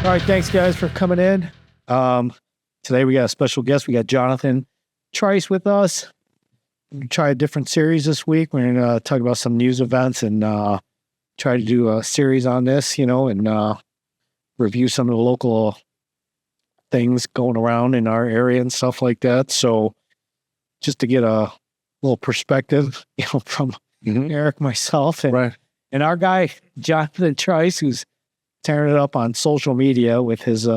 All right, thanks guys for coming in. Today we got a special guest. We got Jonathan Trice with us. We're gonna try a different series this week. We're gonna talk about some news events and try to do a series on this, and review some of the local things going around in our area and stuff like that. So just to get a little perspective, from Eric, myself, and our guy Jonathan Trice, who's tearing it up on social media with his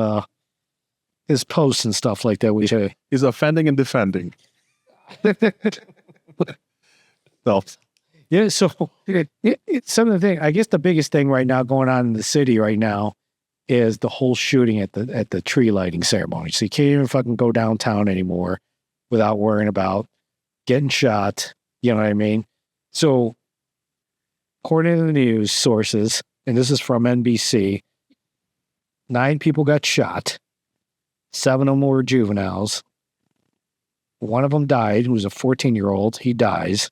posts and stuff like that. Which he's offending and defending. Yeah, so some of the thing, I guess the biggest thing right now going on in the city right now is the whole shooting at the tree lighting ceremony. So you can't even fucking go downtown anymore without worrying about getting shot. You know what I mean? So according to the news sources, and this is from NBC, 9 people got shot. 7 of them were juveniles. One of them died, who was a 14-year-old. He dies.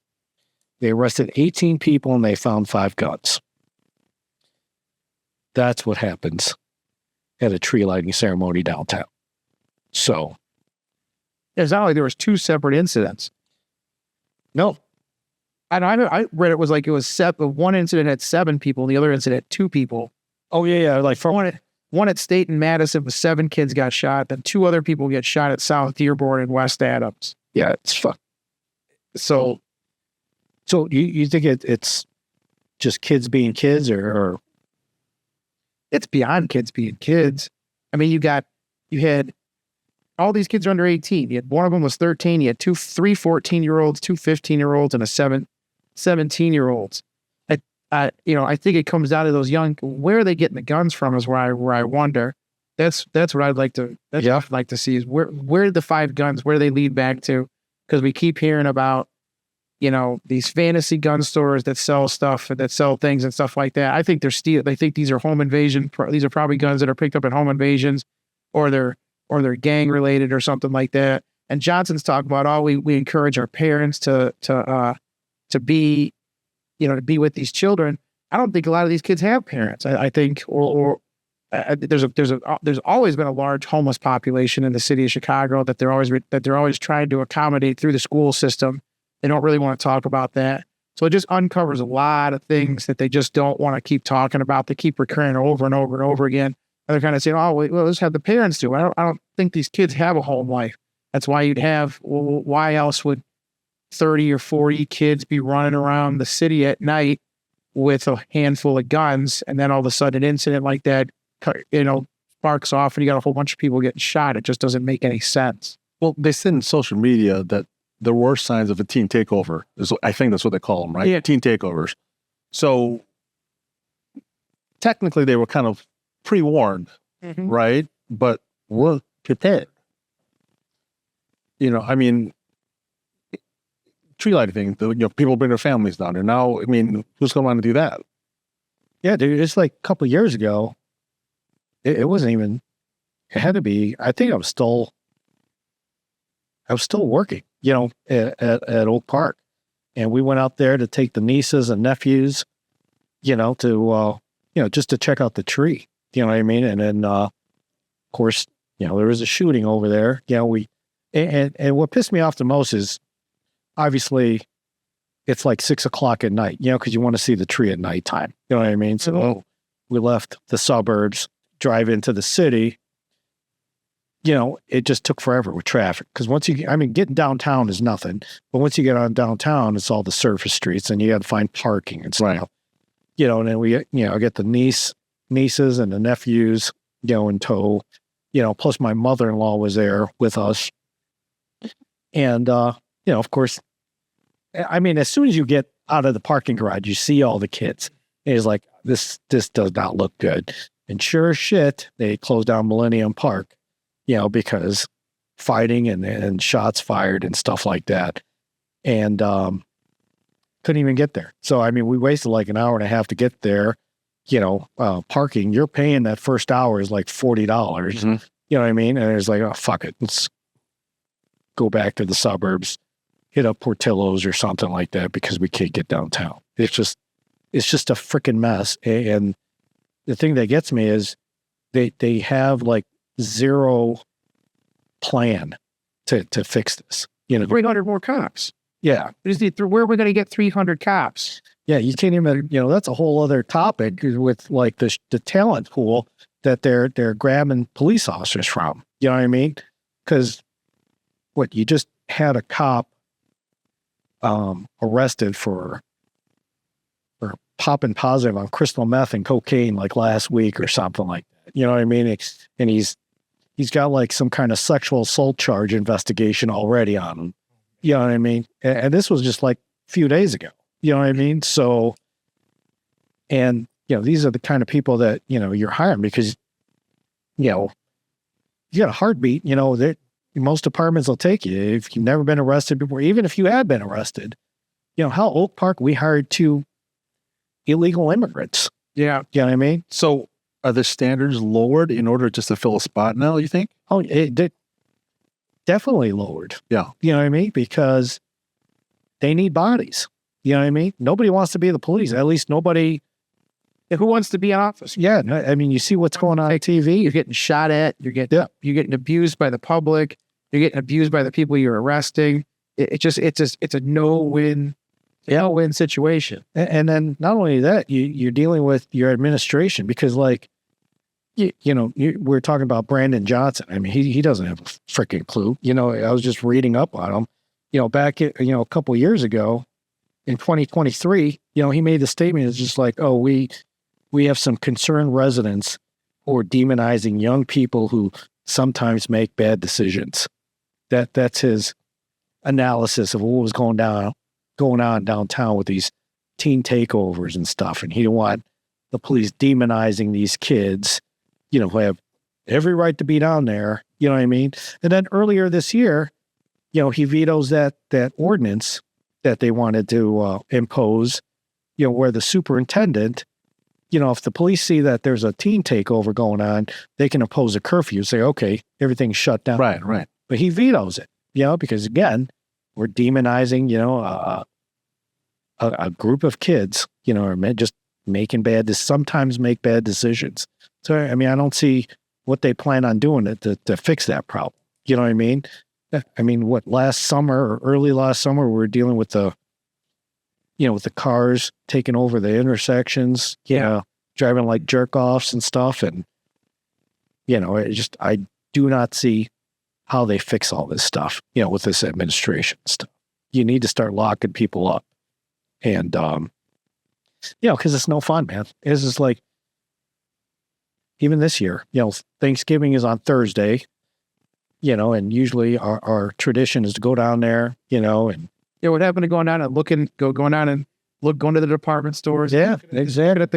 They arrested 18 people and they found 5 guns. That's what happens at a tree lighting ceremony downtown. So. It's not like there was 2 separate incidents. No. I read it was like it was one incident had 7 people and the other incident had 2 people. Oh, yeah. Like for one at State and Madison was 7 kids got shot. Then 2 other people get shot at South Dearborn and West Adams. Yeah, it's fuck. So you think it's just kids being kids or? It's beyond kids being kids. I mean, you had all these kids are under 18. You had one of them was 13. You had 3 14-year-olds, 2 15-year-olds, and a 17-year-olds. I think it comes down to those young. Where are they getting the guns from? Is where I wonder. That's what I'd like to. What I'd like to see is where the 5 guns, where they lead back to, because we keep hearing about, these fantasy gun stores that sell stuff, that sell things and stuff like that. I think they're stealing. They think these are home invasion. These are probably guns that are picked up at home invasions, or they're gang related or something like that. And Johnson's talking about, we encourage our parents to be, to be with these children. I don't think a lot of these kids have parents. I think, there's always been a large homeless population in the city of Chicago that they're always trying to accommodate through the school system. They don't really want to talk about that. So it just uncovers a lot of things that they just don't want to keep talking about. They keep recurring over and over and over again. And they're kind of saying, let's have the parents do it. I don't think these kids have a home life. That's why why else would 30 or 40 kids be running around the city at night with a handful of guns, and then all of a sudden an incident like that, sparks off and you got a whole bunch of people getting shot? It just doesn't make any sense. Well, they said in social media that there were signs of a teen takeover. I think that's what they call them, right? Yeah. Teen takeovers. So technically they were kind of pre-warned, right? But we're prepared. Tree lighting thing, people bring their families down there. Now, who's going to want to do that? Yeah, dude, it's like a couple of years ago. It wasn't even, it had to be, I think I was still working, at Oak Park. And we went out there to take the nieces and nephews, to, just to check out the tree. You know what I mean? And then, of course, there was a shooting over there. And what pissed me off the most is, obviously, it's like 6 o'clock at night, because you want to see the tree at nighttime. You know what I mean? So we left the suburbs, drive into the city, it just took forever with traffic. Because getting downtown is nothing. But once you get on downtown, it's all the surface streets and you got to find parking and stuff. Right. And then we, I get the nieces and the nephews, in tow, plus my mother-in-law was there with us. And, of course, as soon as you get out of the parking garage, you see all the kids. And it's like, this does not look good. And sure as shit, they closed down Millennium Park, because fighting and shots fired and stuff like that. And couldn't even get there. So, we wasted like an hour and a half to get there. Parking, you're paying that first hour is like $40. Mm-hmm. You know what I mean? And it's like, oh, fuck it. Let's go back to the suburbs, hit up Portillo's or something like that because we can't get downtown. It's just a freaking mess. And the thing that gets me is they have like zero plan to fix this. 300 more cops. Yeah. Where are we going to get 300 cops? Yeah, you can't even, that's a whole other topic with like the talent pool that they're grabbing police officers from. You know what I mean? Because you just had a cop arrested for popping positive on crystal meth and cocaine like last week or something like that. You know what I mean? And he's got like some kind of sexual assault charge investigation already on him. You know what I mean? And this was just like a few days ago. You know what I mean? So, and, these are the kind of people that, you're hiring because, you got a heartbeat, most departments will take you if you've never been arrested before, even if you had been arrested. Hell, Oak Park, we hired 2 illegal immigrants. Yeah. You know what I mean? So are the standards lowered in order just to fill a spot now, you think? Oh, it did. Definitely lowered. Yeah. You know what I mean? Because they need bodies. You know what I mean? Nobody wants to be the police. At least nobody. Who wants to be an officer? Yeah. You see what's going on TV. You're getting shot at. You're getting abused by the public. You're getting abused by the people you're arresting. It's a no-win situation. And then not only that, you're dealing with your administration because like, we're talking about Brandon Johnson. He doesn't have a freaking clue. I was just reading up on him, back, a couple of years ago in 2023, he made the statement. It's just like, oh, we have some concerned residents who are demonizing young people who sometimes make bad decisions. That's his analysis of what was going on downtown with these teen takeovers and stuff. And he didn't want the police demonizing these kids, who have every right to be down there. You know what I mean? And then earlier this year, he vetoes that ordinance that they wanted to impose, where the superintendent, if the police see that there's a teen takeover going on, they can impose a curfew, say, okay, everything's shut down. Right. But he vetoes it, because again, we're demonizing, a group of kids, or just sometimes make bad decisions. So, I don't see what they plan on doing to fix that problem. You know what I mean? What last summer or early last summer, we were dealing with the cars taking over the intersections, driving like jerk offs and stuff. And, I do not see how they fix all this stuff, with this administration stuff. You need to start locking people up. And, because it's no fun, man. It's just like, even this year, Thanksgiving is on Thursday, and usually our tradition is to go down there, and. Yeah, what happened to going down and going to the department stores? Yeah, exactly. Looking at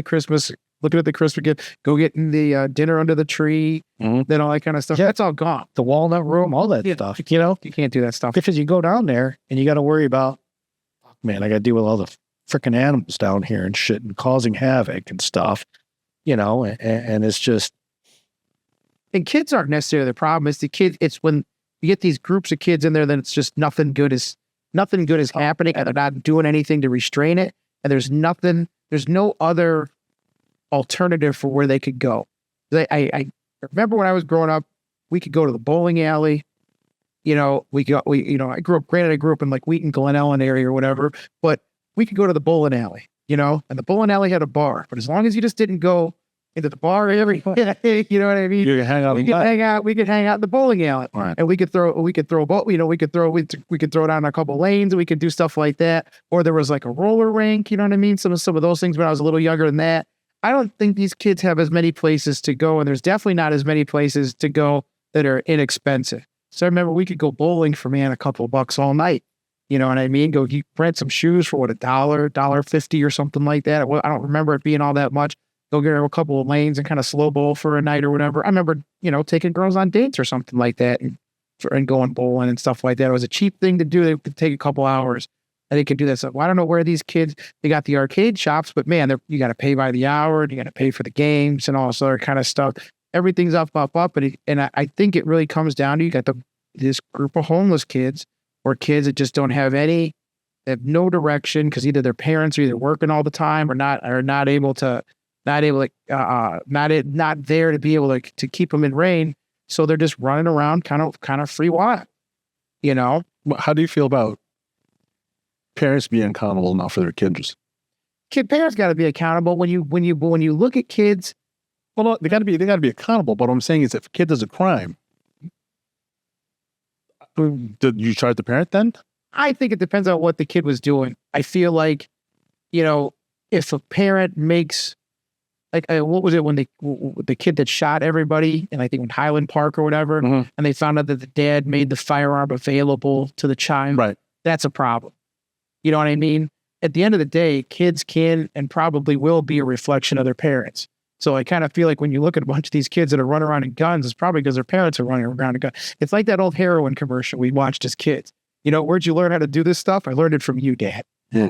the Christmas gift, go getting the dinner under the tree, then all that kind of stuff. Yeah. That's all gone. The walnut room, all that stuff, You can't do that stuff. Because you go down there and you got to worry about, man, I got to deal with all the freaking animals down here and shit and causing havoc and stuff, and it's just. And kids aren't necessarily the problem. It's the kids. It's when you get these groups of kids in there, then it's just nothing good is happening, and they're not doing anything to restrain it. And there's no other alternative for where they could go. I remember when I was growing up, we could go to the bowling alley. I grew up in like Wheaton, Glen Ellen area or whatever, but we could go to the bowling alley, and the bowling alley had a bar. But as long as you just didn't go into the bar every, you know what I mean? You can hang out. We could hang out. We could hang out in the bowling alley, Right. and we could throw. We could throw. We could throw down a couple lanes. And we could do stuff like that. Or there was like a roller rink. You know what I mean? Some of those things when I was a little younger than that. I don't think these kids have as many places to go, and there's definitely not as many places to go that are inexpensive. So I remember we could go bowling for a couple of bucks all night. You know what I mean? Go rent some shoes for what, $1.50 or something like that. I don't remember it being all that much. Go get a couple of lanes and kind of slow bowl for a night or whatever. I remember, taking girls on dates or something like that and going bowling and stuff like that. It was a cheap thing to do. They could take a couple hours and they could do that stuff. Well, I don't know where these kids, they got the arcade shops, but man, you got to pay by the hour and you got to pay for the games and all this other kind of stuff. Everything's up. And I think it really comes down to, you got this group of homeless kids or kids that just don't have they have no direction because either their parents are either working all the time or not there to be able to keep them in rein. So they're just running around kind of free wild, How do you feel about parents being accountable now for their kids? Parents got to be accountable when you look at kids. Well, no, they got to be accountable. But what I'm saying is, if a kid does a crime, did you charge the parent then? I think it depends on what the kid was doing. I feel like, if a parent makes, like, what was it when the kid that shot everybody, and I think in Highland Park or whatever, Mhm. and they found out that the dad made the firearm available to the child. Right. That's a problem. You know what I mean? At the end of the day, kids can and probably will be a reflection of their parents. So I kind of feel like when you look at a bunch of these kids that are running around in guns, it's probably because their parents are running around in guns. It's like that old heroin commercial we watched as kids. Where'd you learn how to do this stuff? I learned it from you, Dad. Yeah.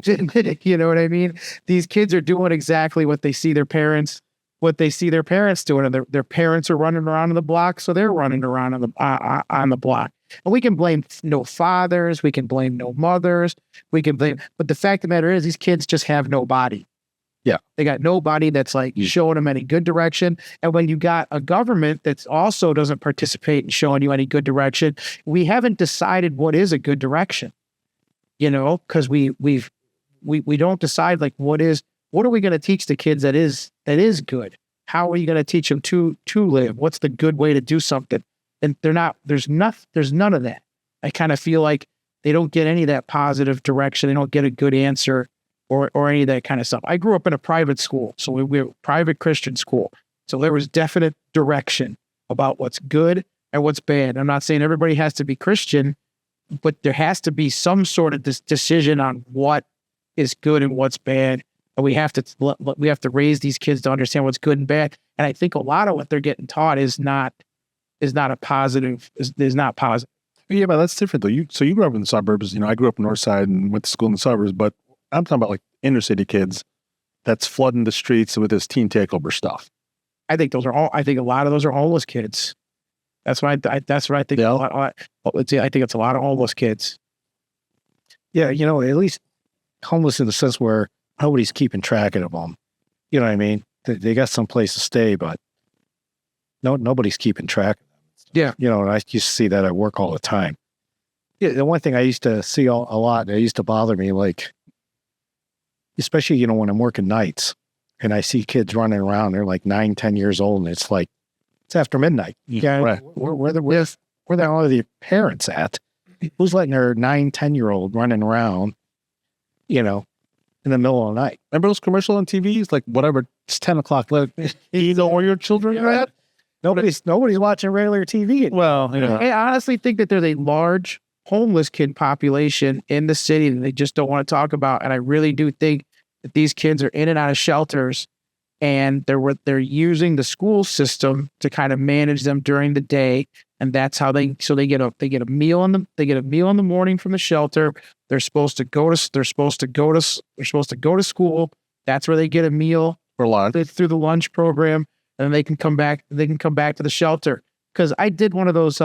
You know what I mean? These kids are doing exactly what they see their parents doing, and their parents are running around on the block, so they're running around on the block. And we can blame no fathers, we can blame no mothers, but the fact of the matter is, these kids just have nobody. Yeah. They got nobody that's like showing them any good direction. And when you got a government that also doesn't participate in showing you any good direction, we haven't decided what is a good direction. Because we don't decide, like, what are we going to teach the kids that is good? How are you going to teach them to live? What's the good way to do something? And there's none of that. I kind of feel like they don't get any of that positive direction. They don't get a good answer or any of that kind of stuff. I grew up in a private school, so we were a private Christian school. So there was definite direction about what's good and what's bad. I'm not saying everybody has to be Christian, but there has to be some sort of decision on what is good and what's bad. And we have to raise these kids to understand what's good and bad. And I think a lot of what they're getting taught is not positive. Yeah, but that's different though. So you grew up in the suburbs. I grew up in North Side and went to school in the suburbs. But I'm talking about like inner city kids that's flooding the streets with this teen takeover stuff. I think a lot of those are homeless kids. That's what I think. Yeah. I think it's a lot of homeless kids. Yeah, at least homeless in the sense where nobody's keeping track of them. You know what I mean? They got some place to stay, but nobody's keeping track of them. Yeah. And I used to see that at work all the time. Yeah, the one thing I used to see a lot, and it used to bother me, like, especially, when I'm working nights and I see kids running around, they're like 9, 10 years old, and it's like, it's after midnight. Yeah. Right. Where the hell are the parents at? Who's letting their 9, 10-year-old running around, in the middle of the night? Remember those commercials on TV? It's like, whatever, it's 10 o'clock. You know where your children are at? Nobody's watching regular TV. Well, I honestly think that there's a large homeless kid population in the city that they just don't want to talk about. And I really do think that these kids are in and out of shelters, and they're using the school system to kind of manage them during the day. And that's how they get a meal in the morning from the shelter. They're supposed to go to school. That's where they get a meal for lunch through the lunch program. And then they can come back to the shelter. Because I did one of those,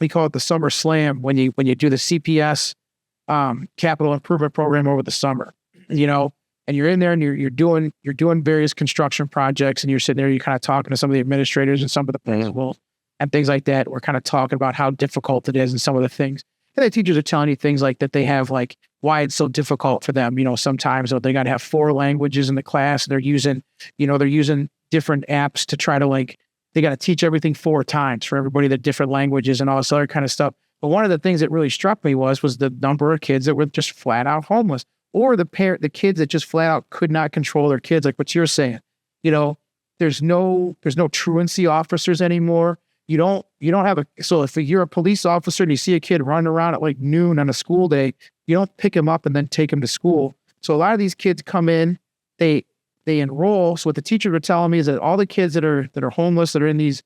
we call it the Summer Slam, when you do the CPS capital improvement program over the summer, and you're in there and you're doing various construction projects, and you're sitting there, you're kind of talking to some of the administrators and some of the principals and things like that. We're kind of talking about how difficult it is and some of the things. And the teachers are telling you things like that they have, like, why it's so difficult for them. Sometimes they got to have 4 languages in the class. They're using different apps to try to like, they got to teach everything 4 times for everybody, the different languages and all this other kind of stuff. But one of the things that really struck me was the number of kids that were just flat out homeless, or the kids that just flat out could not control their kids. Like what you're saying, you know, there's no truancy officers anymore. You don't have so if you're a police officer and you see a kid running around at like noon on a school day, you don't pick him up and then take him to school. So a lot of these kids come in, they enroll. So what the teacher were telling me is that all the kids that are homeless, that are in these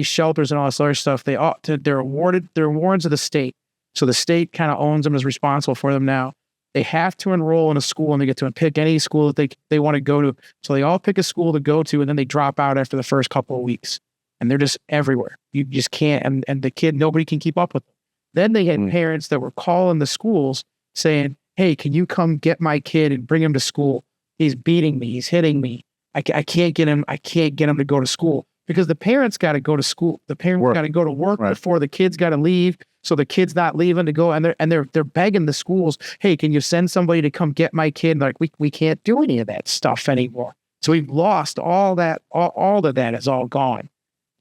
shelters and all this other stuff, they're wards of the state. So the state kind of owns them, is responsible for them now. They have to enroll in a school, and they get to pick any school that they want to go to. So they all pick a school to go to, and then they drop out after the first couple of weeks. And they're just everywhere. You just can't, and the kid, nobody can keep up with them. Then they had parents that were calling the schools saying, hey, can you come get my kid and bring him to school? He's beating me. He's hitting me. I can't get him to go to school, because the parents got to go to school. The parents got to go to work before the kids got to leave. So the kid's not leaving to go, and they're begging the schools, hey, can you send somebody to come get my kid? Like we can't do any of that stuff anymore. So we've lost all that. All of that is all gone.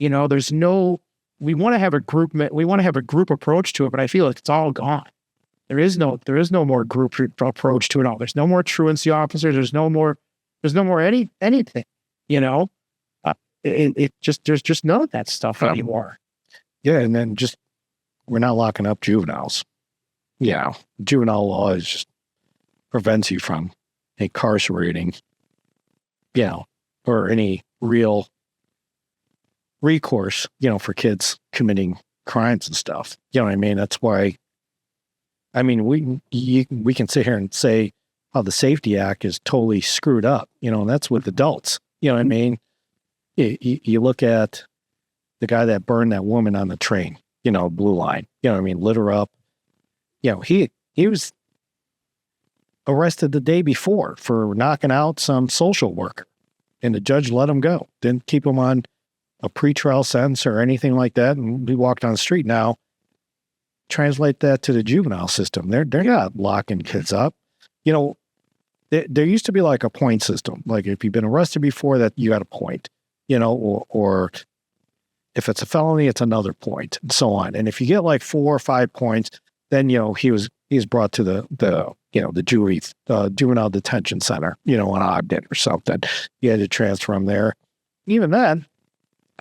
You know, we want to have a group approach to it, but I feel like it's all gone. There is no more group approach to it all. There's no more truancy officers. There's no more anything, you know, there's just none of that stuff anymore. Yeah. And then we're not locking up juveniles. Yeah. Juvenile law just prevents you from incarcerating, you know, or any real recourse, you know, for kids committing crimes and stuff. You know what I mean? That's why, I mean, we can sit here and say how the Safety Act is totally screwed up, you know, and that's with adults. You know what I mean? You look at the guy that burned that woman on the train, you know, Blue Line, you know what I mean? Lit her up. You know, he was arrested the day before for knocking out some social worker, and the judge let him go. Didn't keep him on a pretrial sentence or anything like that. And we walked on the street. Now, translate that to the juvenile system. They're not locking kids up. You know, there used to be like a point system. Like if you've been arrested before, that you got a point, you know, or if it's a felony, it's another point, and so on. And if you get like 4 or 5 points, then, you know, he's brought to the juvenile detention center, you know, in Ogden or something. You had to transfer him there. Even then,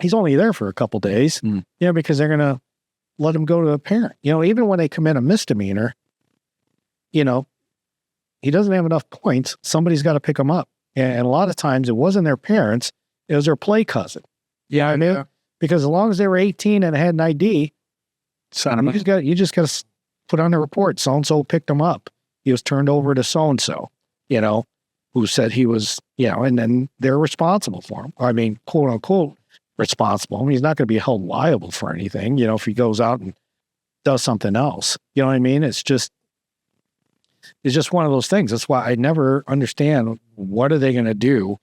he's only there for a couple days, you know, because they're going to let him go to a parent. You know, even when they commit a misdemeanor, you know, he doesn't have enough points. Somebody's got to pick him up. And a lot of times it wasn't their parents, it was their play cousin. Yeah, I know. Because as long as they were 18 and had an ID, you just got to put on a report. So-and-so picked him up. He was turned over to so-and-so, you know, who said he was, you know, and then they're responsible for him. I mean, quote unquote, responsible. I mean, he's not going to be held liable for anything, you know, if he goes out and does something else. You know what I mean? It's just one of those things. That's why I never understand, what are they going to do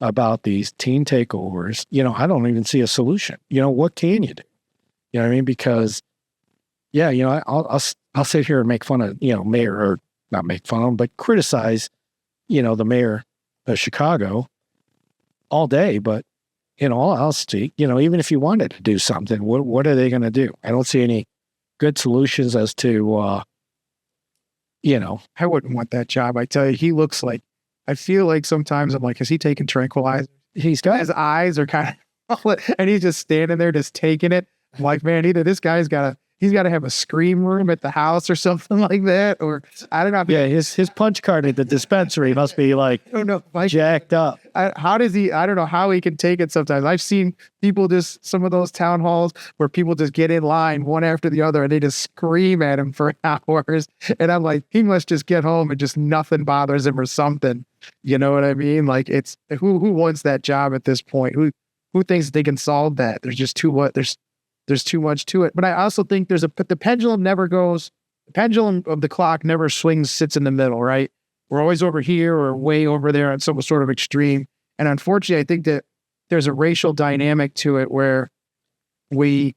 about these teen takeovers? You know, I don't even see a solution. You know, what can you do? You know what I mean? Because, yeah, you know, I'll sit here and make fun of, you know, mayor, or not make fun of him, but criticize, you know, the mayor of Chicago all day. But in all honesty, you know, even if you wanted to do something, what are they going to do? I don't see any good solutions as to, you know. I wouldn't want that job. I tell you, he looks like, I feel like sometimes I'm like, is he taking tranquilizers? He's got His eyes are kind of, and he's just standing there just taking it. I'm like, man, either this guy's he's got to have a scream room at the house or something like that, or I don't know. Yeah, his punch card at the dispensary must be like, I don't know, like, jacked up. How does he? I don't know how he can take it sometimes. I've seen people some of those town halls where people just get in line one after the other and they just scream at him for hours. And I'm like, he must just get home and just nothing bothers him or something. You know what I mean? Like, it's who wants that job at this point? Who thinks they can solve that? There's just there's too much to it. But I also think the pendulum never goes, the pendulum of the clock never sits in the middle, right? We're always over here or way over there on some sort of extreme. And unfortunately, I think that there's a racial dynamic to it where we,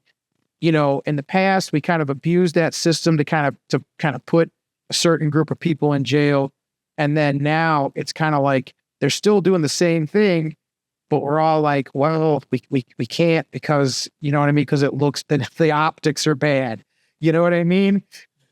you know, in the past, we kind of abused that system to kind of put a certain group of people in jail. And then now it's kind of like they're still doing the same thing, but we're all like, well, we can't because, you know what I mean? Because it looks, the optics are bad. You know what I mean?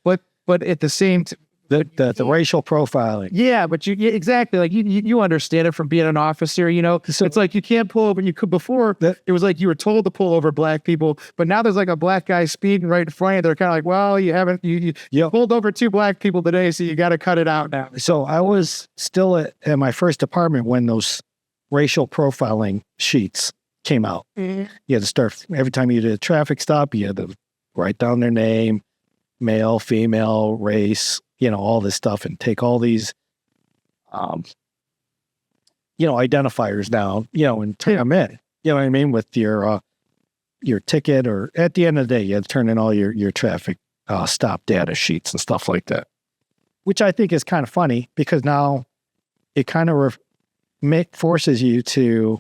But at the same time, the racial profiling. yeah, but exactly, like you understand it from being an officer, you know. So it's like you can't pull over. You could before it was like you were told to pull over black people, but now there's like a black guy speeding right in front of you. They're kind of like, well, you pulled over 2 black people today, so you got to cut it out now. So I was still at my first department when those racial profiling sheets came out. Mm-hmm. You had to start every time you did a traffic stop. You had to write down their name, male, female, race, you know, all this stuff, and take all these, identifiers down, and turn them in. You know what I mean? With your ticket, or at the end of the day, you had to turn in all your traffic stop data sheets and stuff like that, which I think is kind of funny because now it kind of forces you to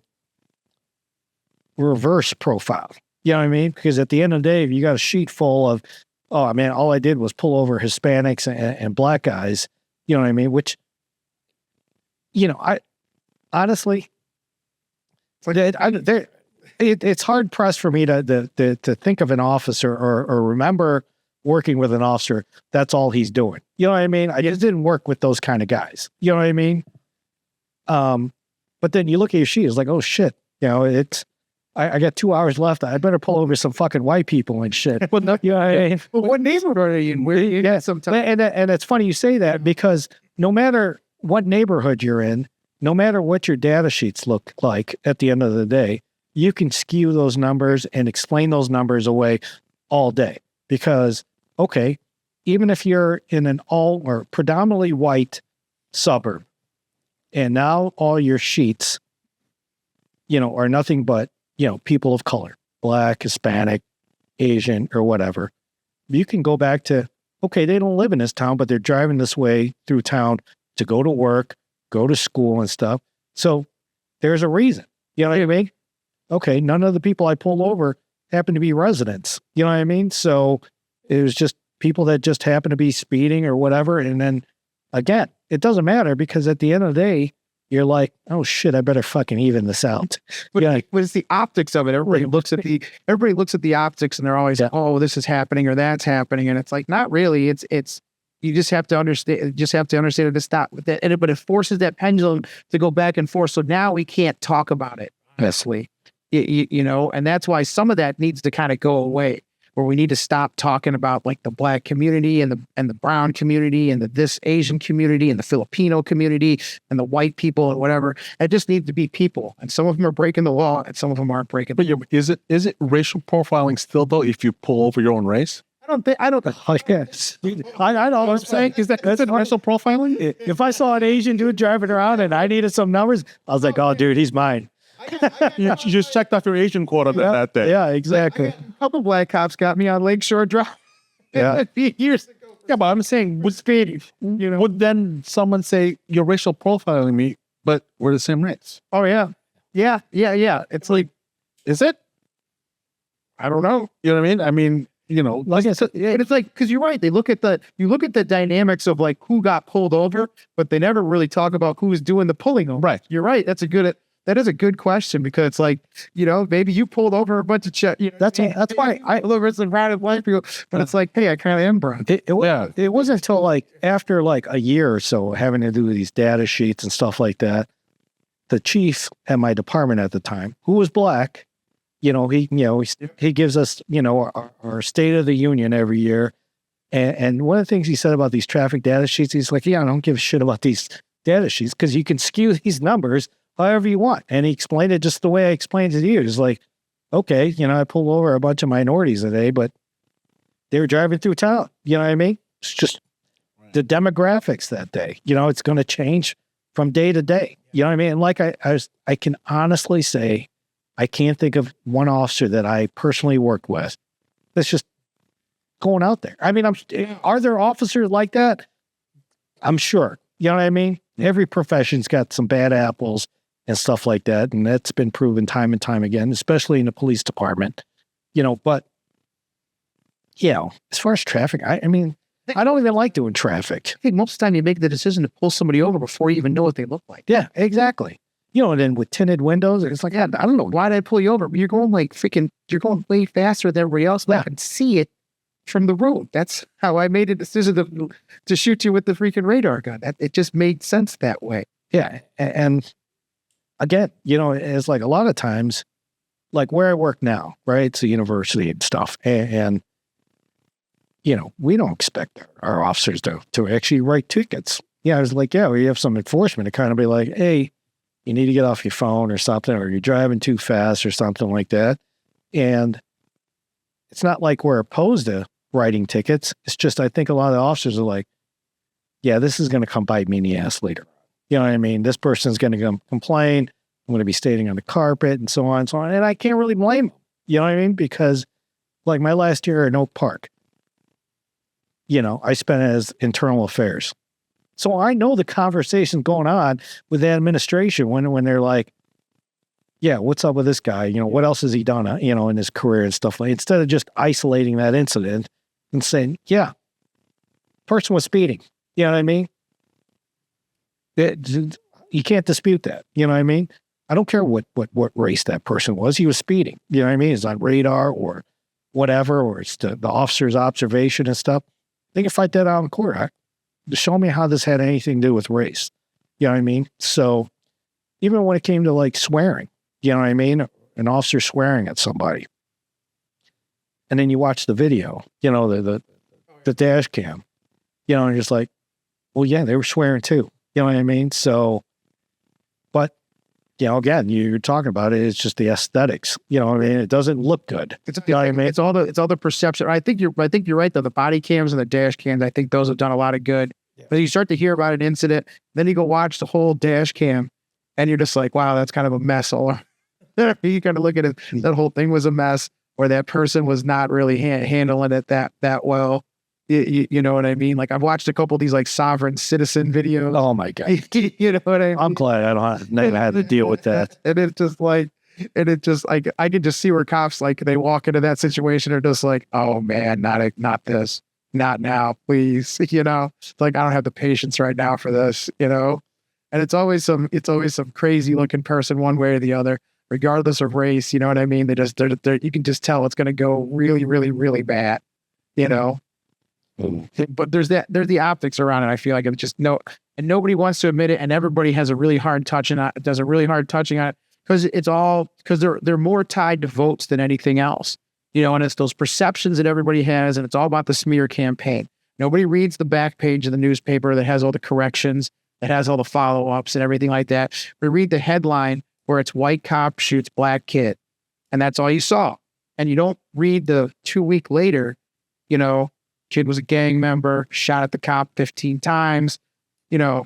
reverse profile. You know what I mean? Because at the end of the day, if you got a sheet full of, oh man, all I did was pull over Hispanics and black guys, you know what I mean? Which, I honestly, it's hard pressed for me to think of an officer or remember working with an officer. That's all he's doing. You know what I mean? I just didn't work with those kind of guys. You know what I mean? But then you look at your sheet, it's like, oh shit, I got 2 hours left. I better pull over some fucking white people and shit. Well, no, what neighborhood are you in? Where you get sometimes? And it's funny you say that because no matter what neighborhood you're in, no matter what your data sheets look like at the end of the day, you can skew those numbers and explain those numbers away all day. Because, okay, even if you're in an all or predominantly white suburb, and now all your sheets, are nothing but people of color, black, Hispanic, Asian, or whatever, you can go back to, okay, they don't live in this town, but they're driving this way through town to go to work, go to school and stuff. So there's a reason. You know what I mean? Okay, none of the people I pulled over happen to be residents. You know what I mean? So it was just people that just happen to be speeding or whatever. And then again, it doesn't matter because at the end of the day, you're like, oh shit, I better fucking even this out. But it's the optics of it. Everybody looks at the optics and they're always, oh, this is happening or that's happening. And it's like, not really. It's you just have to understand, it to stop with that. But it forces that pendulum to go back and forth. So now we can't talk about it, honestly, and that's why some of that needs to kind of go away, where we need to stop talking about like the black community and the brown community and this Asian community and the Filipino community and the white people and whatever. It just needs to be people. And some of them are breaking the law and some of them aren't breaking. But is it racial profiling still though if you pull over your own race? I don't think. Oh, yes. I know what I'm saying. Is that racial profiling? If I saw an Asian dude driving around and I needed some numbers, I was like, oh dude, he's mine. You just checked off your Asian quota that day. Yeah, exactly. A couple black cops got me on Lakeshore Drive. Yeah. Years ago. Yeah, but I'm saying with speed. Would then someone say you're racial profiling me, but we're the same race? Oh yeah. Yeah. It's like, is it? I don't know. You know what I mean? I mean, like I said, but it's like, because you're right. You look at the dynamics of like who got pulled over, but they never really talk about who's doing the pulling over. Right. You're right. That is a good question because it's like, maybe you pulled over a bunch of That's why I pulled over some random white people, but it's like, hey, I kind of am brown. It wasn't until like after like a year or so having to do these data sheets and stuff like that, the chief at my department at the time, who was black, he gives us, our State of the Union every year. And one of the things he said about these traffic data sheets, he's like, yeah, I don't give a shit about these data sheets because you can skew these numbers however you want. And he explained it just the way I explained it to you. It's like, okay, I pulled over a bunch of minorities today, but they were driving through town. You know what I mean? It's just the demographics that day. It's going to change from day to day. You know what I mean? And like I can honestly say, I can't think of one officer that I personally worked with that's just going out there. I mean, are there officers like that? I'm sure. You know what I mean? Every profession's got some bad apples and stuff like that. And that's been proven time and time again, especially in the police department, but as far as traffic, I mean, I don't even like doing traffic. I think most of the time you make the decision to pull somebody over before you even know what they look like. Yeah, exactly. and then with tinted windows, it's like, Yeah, I don't know why did I pull you over. You're going you're going way faster than everybody else. But I can see it from the road. That's how I made a decision to shoot you with the freaking radar gun. It just made sense that way. yeah. And again, it's like a lot of times, like where I work now, right? It's a university and stuff. And we don't expect our officers to actually write tickets. Yeah, it's like, we have some enforcement to kind of be like, hey, you need to get off your phone or something, or you're driving too fast or something like that. And it's not like we're opposed to writing tickets. It's just, I think a lot of the officers are like, yeah, this is going to come bite me in the ass later. You know what I mean? This person's going to come complain. I'm going to be standing on the carpet and so on and so on. And I can't really blame them. You know what I mean? Because like my last year in Oak Park, I spent as internal affairs. So I know the conversation going on with the administration when they're like, yeah, what's up with this guy? What else has he done, in his career and stuff like that. Instead of just isolating that incident and saying, yeah, person was speeding. You know what I mean? You can't dispute that. You know what I mean? I don't care what race that person was. He was speeding. You know what I mean? It's on radar or whatever, or it's the officer's observation and stuff. They can fight that out in court. Show me how this had anything to do with race. You know what I mean? So even when it came to like swearing, you know what I mean? An officer swearing at somebody. And then you watch the video, the dash cam, and you're just like, well, yeah, they were swearing too. You know what I mean? So, but, again, you're talking about it. It's just the aesthetics. You know what I mean? It doesn't look good. It's all the perception. I think you're right though. The body cams and the dash cams, I think those have done a lot of good. Yeah. But you start to hear about an incident, then you go watch the whole dash cam, and you're just like, wow, that's kind of a mess. Or you kind of look at it, that whole thing was a mess, or that person was not really handling it that well. You know what I mean? Like I've watched a couple of these like sovereign citizen videos. Oh my God. You know what I mean? I'm glad I never had to deal with that. And it's just like, I can just see where cops, like they walk into that situation are just like, oh man, not this, not now, please. It's like, I don't have the patience right now for this, and it's always some crazy looking person one way or the other, regardless of race. You know what I mean? They're you can just tell it's going to go really, really, really bad, But there's the optics around it. I feel like it's just and nobody wants to admit it, and everybody has a really hard touching on it. Does a really hard touching on it because they're more tied to votes than anything else, and it's those perceptions that everybody has, and it's all about the smear campaign. Nobody reads the back page of the newspaper that has all the corrections, that has all the follow-ups and everything like that. We read the headline where it's white cop shoots black kid, and that's all you saw. And you don't read the 2 week later, kid was a gang member, shot at the cop 15 times.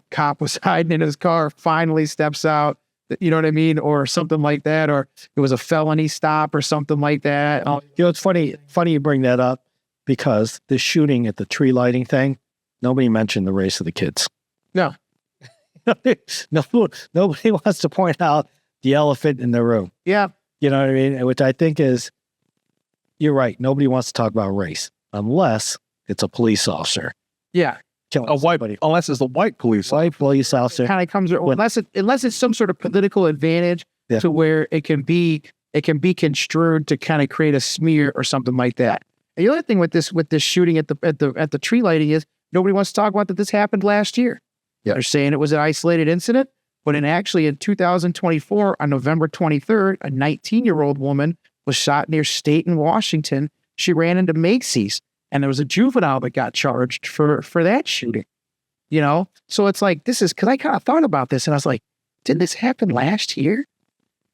Cop was hiding in his car, finally steps out. You know what I mean? Or something like that. Or it was a felony stop or something like that. It's funny you bring that up, because the shooting at the tree lighting thing, nobody mentioned the race of the kids. No. Nobody wants to point out the elephant in the room. Yeah. You know what I mean? Which I think is, you're right. Nobody wants to talk about race unless it's a police officer. Yeah. Unless it's the white police officer. Kind of comes unless it's some sort of political advantage to where it can be construed to kind of create a smear or something like that. And the other thing with this shooting at the tree lighting is nobody wants to talk about that this happened last year. Yeah. They're saying it was an isolated incident, but in 2024 on November 23rd, a 19-year-old woman was shot near State in Washington. She ran into Macy's. And there was a juvenile that got charged for that shooting, So it's like, this is, because I kind of thought about this and I was like, didn't this happen last year?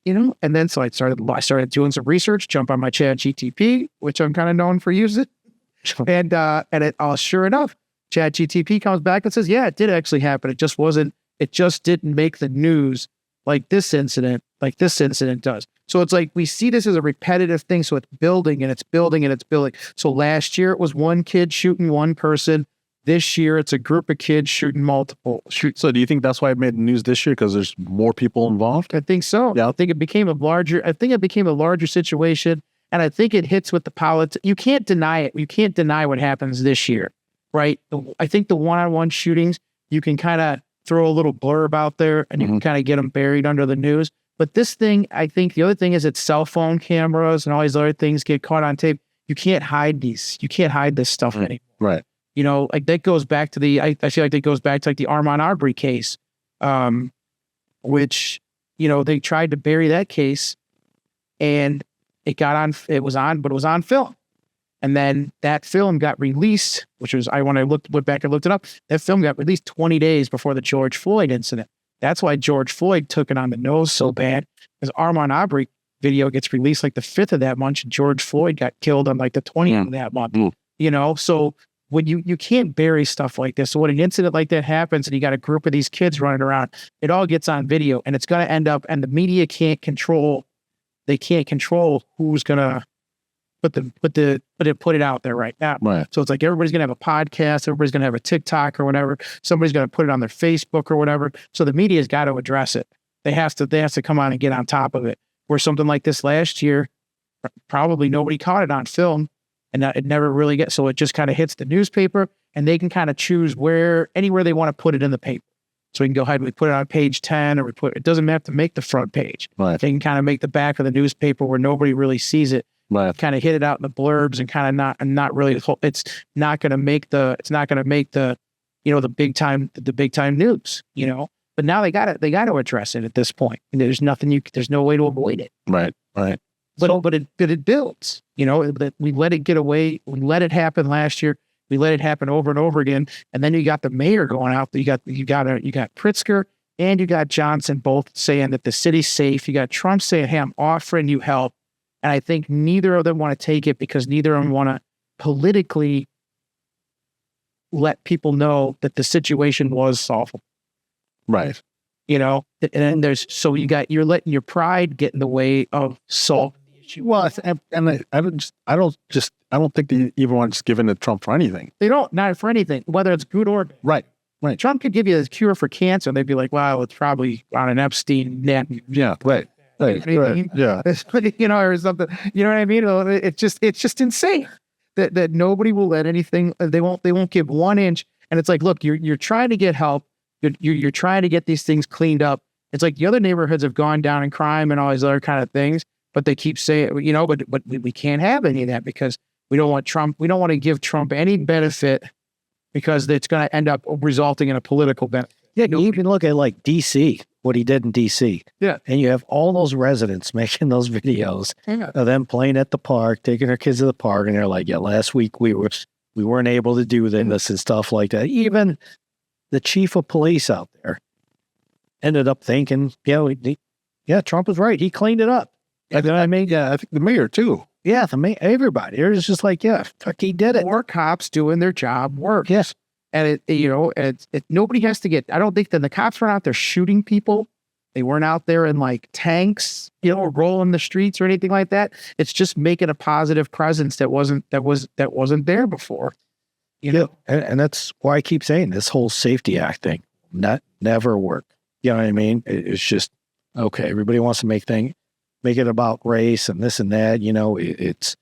And then so I started doing some research, jump on my ChatGTP, which I'm kind of known for using. And sure enough, ChatGTP comes back and says, yeah, it did actually happen. It just didn't make the news like this incident does. So it's like we see this as a repetitive thing. So it's building and it's building and it's building. So last year it was one kid shooting one person. This year it's a group of kids shooting multiple. So do you think that's why it made the news this year? Because there's more people involved? I think so. Yeah. I think it became a larger situation. And I think it hits with the politics. You can't deny it. You can't deny what happens this year, right? I think the one-on-one shootings, you can kind of throw a little blurb out there and you can kind of get them buried under the news. But this thing, I think the other thing is it's cell phone cameras and all these other things get caught on tape. You can't hide these. You can't hide this stuff anymore. Right. You know, like that goes back to I feel like that goes back to like the Armand Arbery case, which, you know, they tried to bury that case and it was on film. And then that film got released, which was, when I went back and looked it up, that film got released 20 days before the George Floyd incident. That's why George Floyd took it on the nose so bad, because Armand Arbery video gets released like the 5th of that month, and George Floyd got killed on like the 20th of that month. You know, so when you can't bury stuff like this. So when an incident like that happens and you got a group of these kids running around, it all gets on video and it's going to end up, and the media can't control who's going to put it out there right now. Right. So it's like everybody's going to have a podcast, everybody's going to have a TikTok or whatever. Somebody's going to put it on their Facebook or whatever. So the media's got to address it. They have to come on and get on top of it. Where something like this last year, probably nobody caught it on film, and it never really gets. So it just kind of hits the newspaper, and they can kind of choose anywhere they want to put it in the paper. So we can go ahead and we put it on page 10, or it doesn't have to make the front page. Right. They can kind of make the back of the newspaper where nobody really sees it. Right. Kind of hit it out in the blurbs and kind of not really. It's not going to make the you know, the big time news. You know, but now they got to address it at this point. And there's no way to avoid it. Right. Right. But it builds. You know, that we let it get away. We let it happen last year. We let it happen over and over again. And then you got the mayor going out. You got Pritzker and you got Johnson both saying that the city's safe. You got Trump saying, "Hey, I'm offering you help." And I think neither of them want to take it because neither of them want to politically let people know that the situation was solvable. Right. You know, and you're letting your pride get in the way of solving the issue. Well, and I don't think they even want to just give in to Trump for anything. They don't, not for anything, whether it's good or bad. Right. Right. Trump could give you the cure for cancer. They'd be like, "Wow, it's probably on an Epstein net." Yeah. Right. Right. You know what I mean? Yeah. You know, or something. You know what I mean? It's just insane that nobody will let anything. They won't give 1 inch. And it's like, look, you're trying to get help. You're trying to get these things cleaned up. It's like the other neighborhoods have gone down in crime and all these other kind of things, but they keep saying, you know, but we can't have any of that because we don't want Trump. We don't want to give Trump any benefit because it's going to end up resulting in a political benefit. Yeah, you can look at like DC, what he did in DC. Yeah. And you have all those residents making those videos of them playing at the park, taking their kids to the park, and they're like, "Yeah, last week we weren't able to do this and stuff like that." Even the chief of police out there ended up thinking, yeah, Trump was right. He cleaned it up. I think the mayor too. Yeah, everybody. It was just like, yeah, fuck, he did it. More cops doing their job work. Yes. And nobody has to I don't think that the cops weren't out there shooting people. They weren't out there in like tanks, you know, rolling the streets or anything like that. It's just making a positive presence that wasn't there before. You know? And that's why I keep saying this whole Safety Act thing, never work. You know what I mean? It's just, okay, everybody wants to make it about race and this and that. You know, it's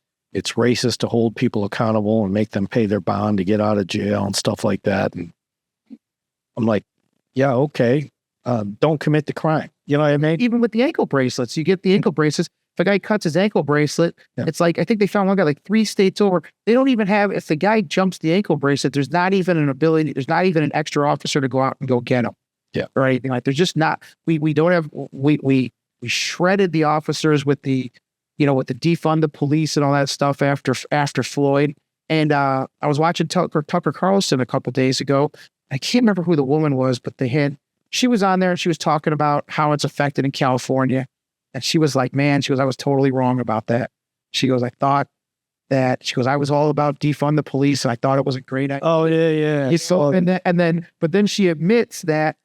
racist to hold people accountable and make them pay their bond to get out of jail and stuff like that. And I'm like, yeah, okay. Don't commit the crime. You know what I mean? Even with the ankle bracelets, you get the ankle bracelets. If a guy cuts his ankle bracelet, it's like, I think they found one guy like 3 states over. They don't even have, if the guy jumps the ankle bracelet, there's not even an extra officer to go out and go get him. Yeah. Or anything like, there's just not, we don't have, we shredded the officers with the defund the police and all that stuff after Floyd. And I was watching Tucker Carlson a couple days ago. I can't remember who the woman was, but she was on there and she was talking about how it's affected in California. And she was like, man, I was totally wrong about that. She goes, I was all about defund the police and I thought it was a great idea. Oh, yeah. But then she admits that,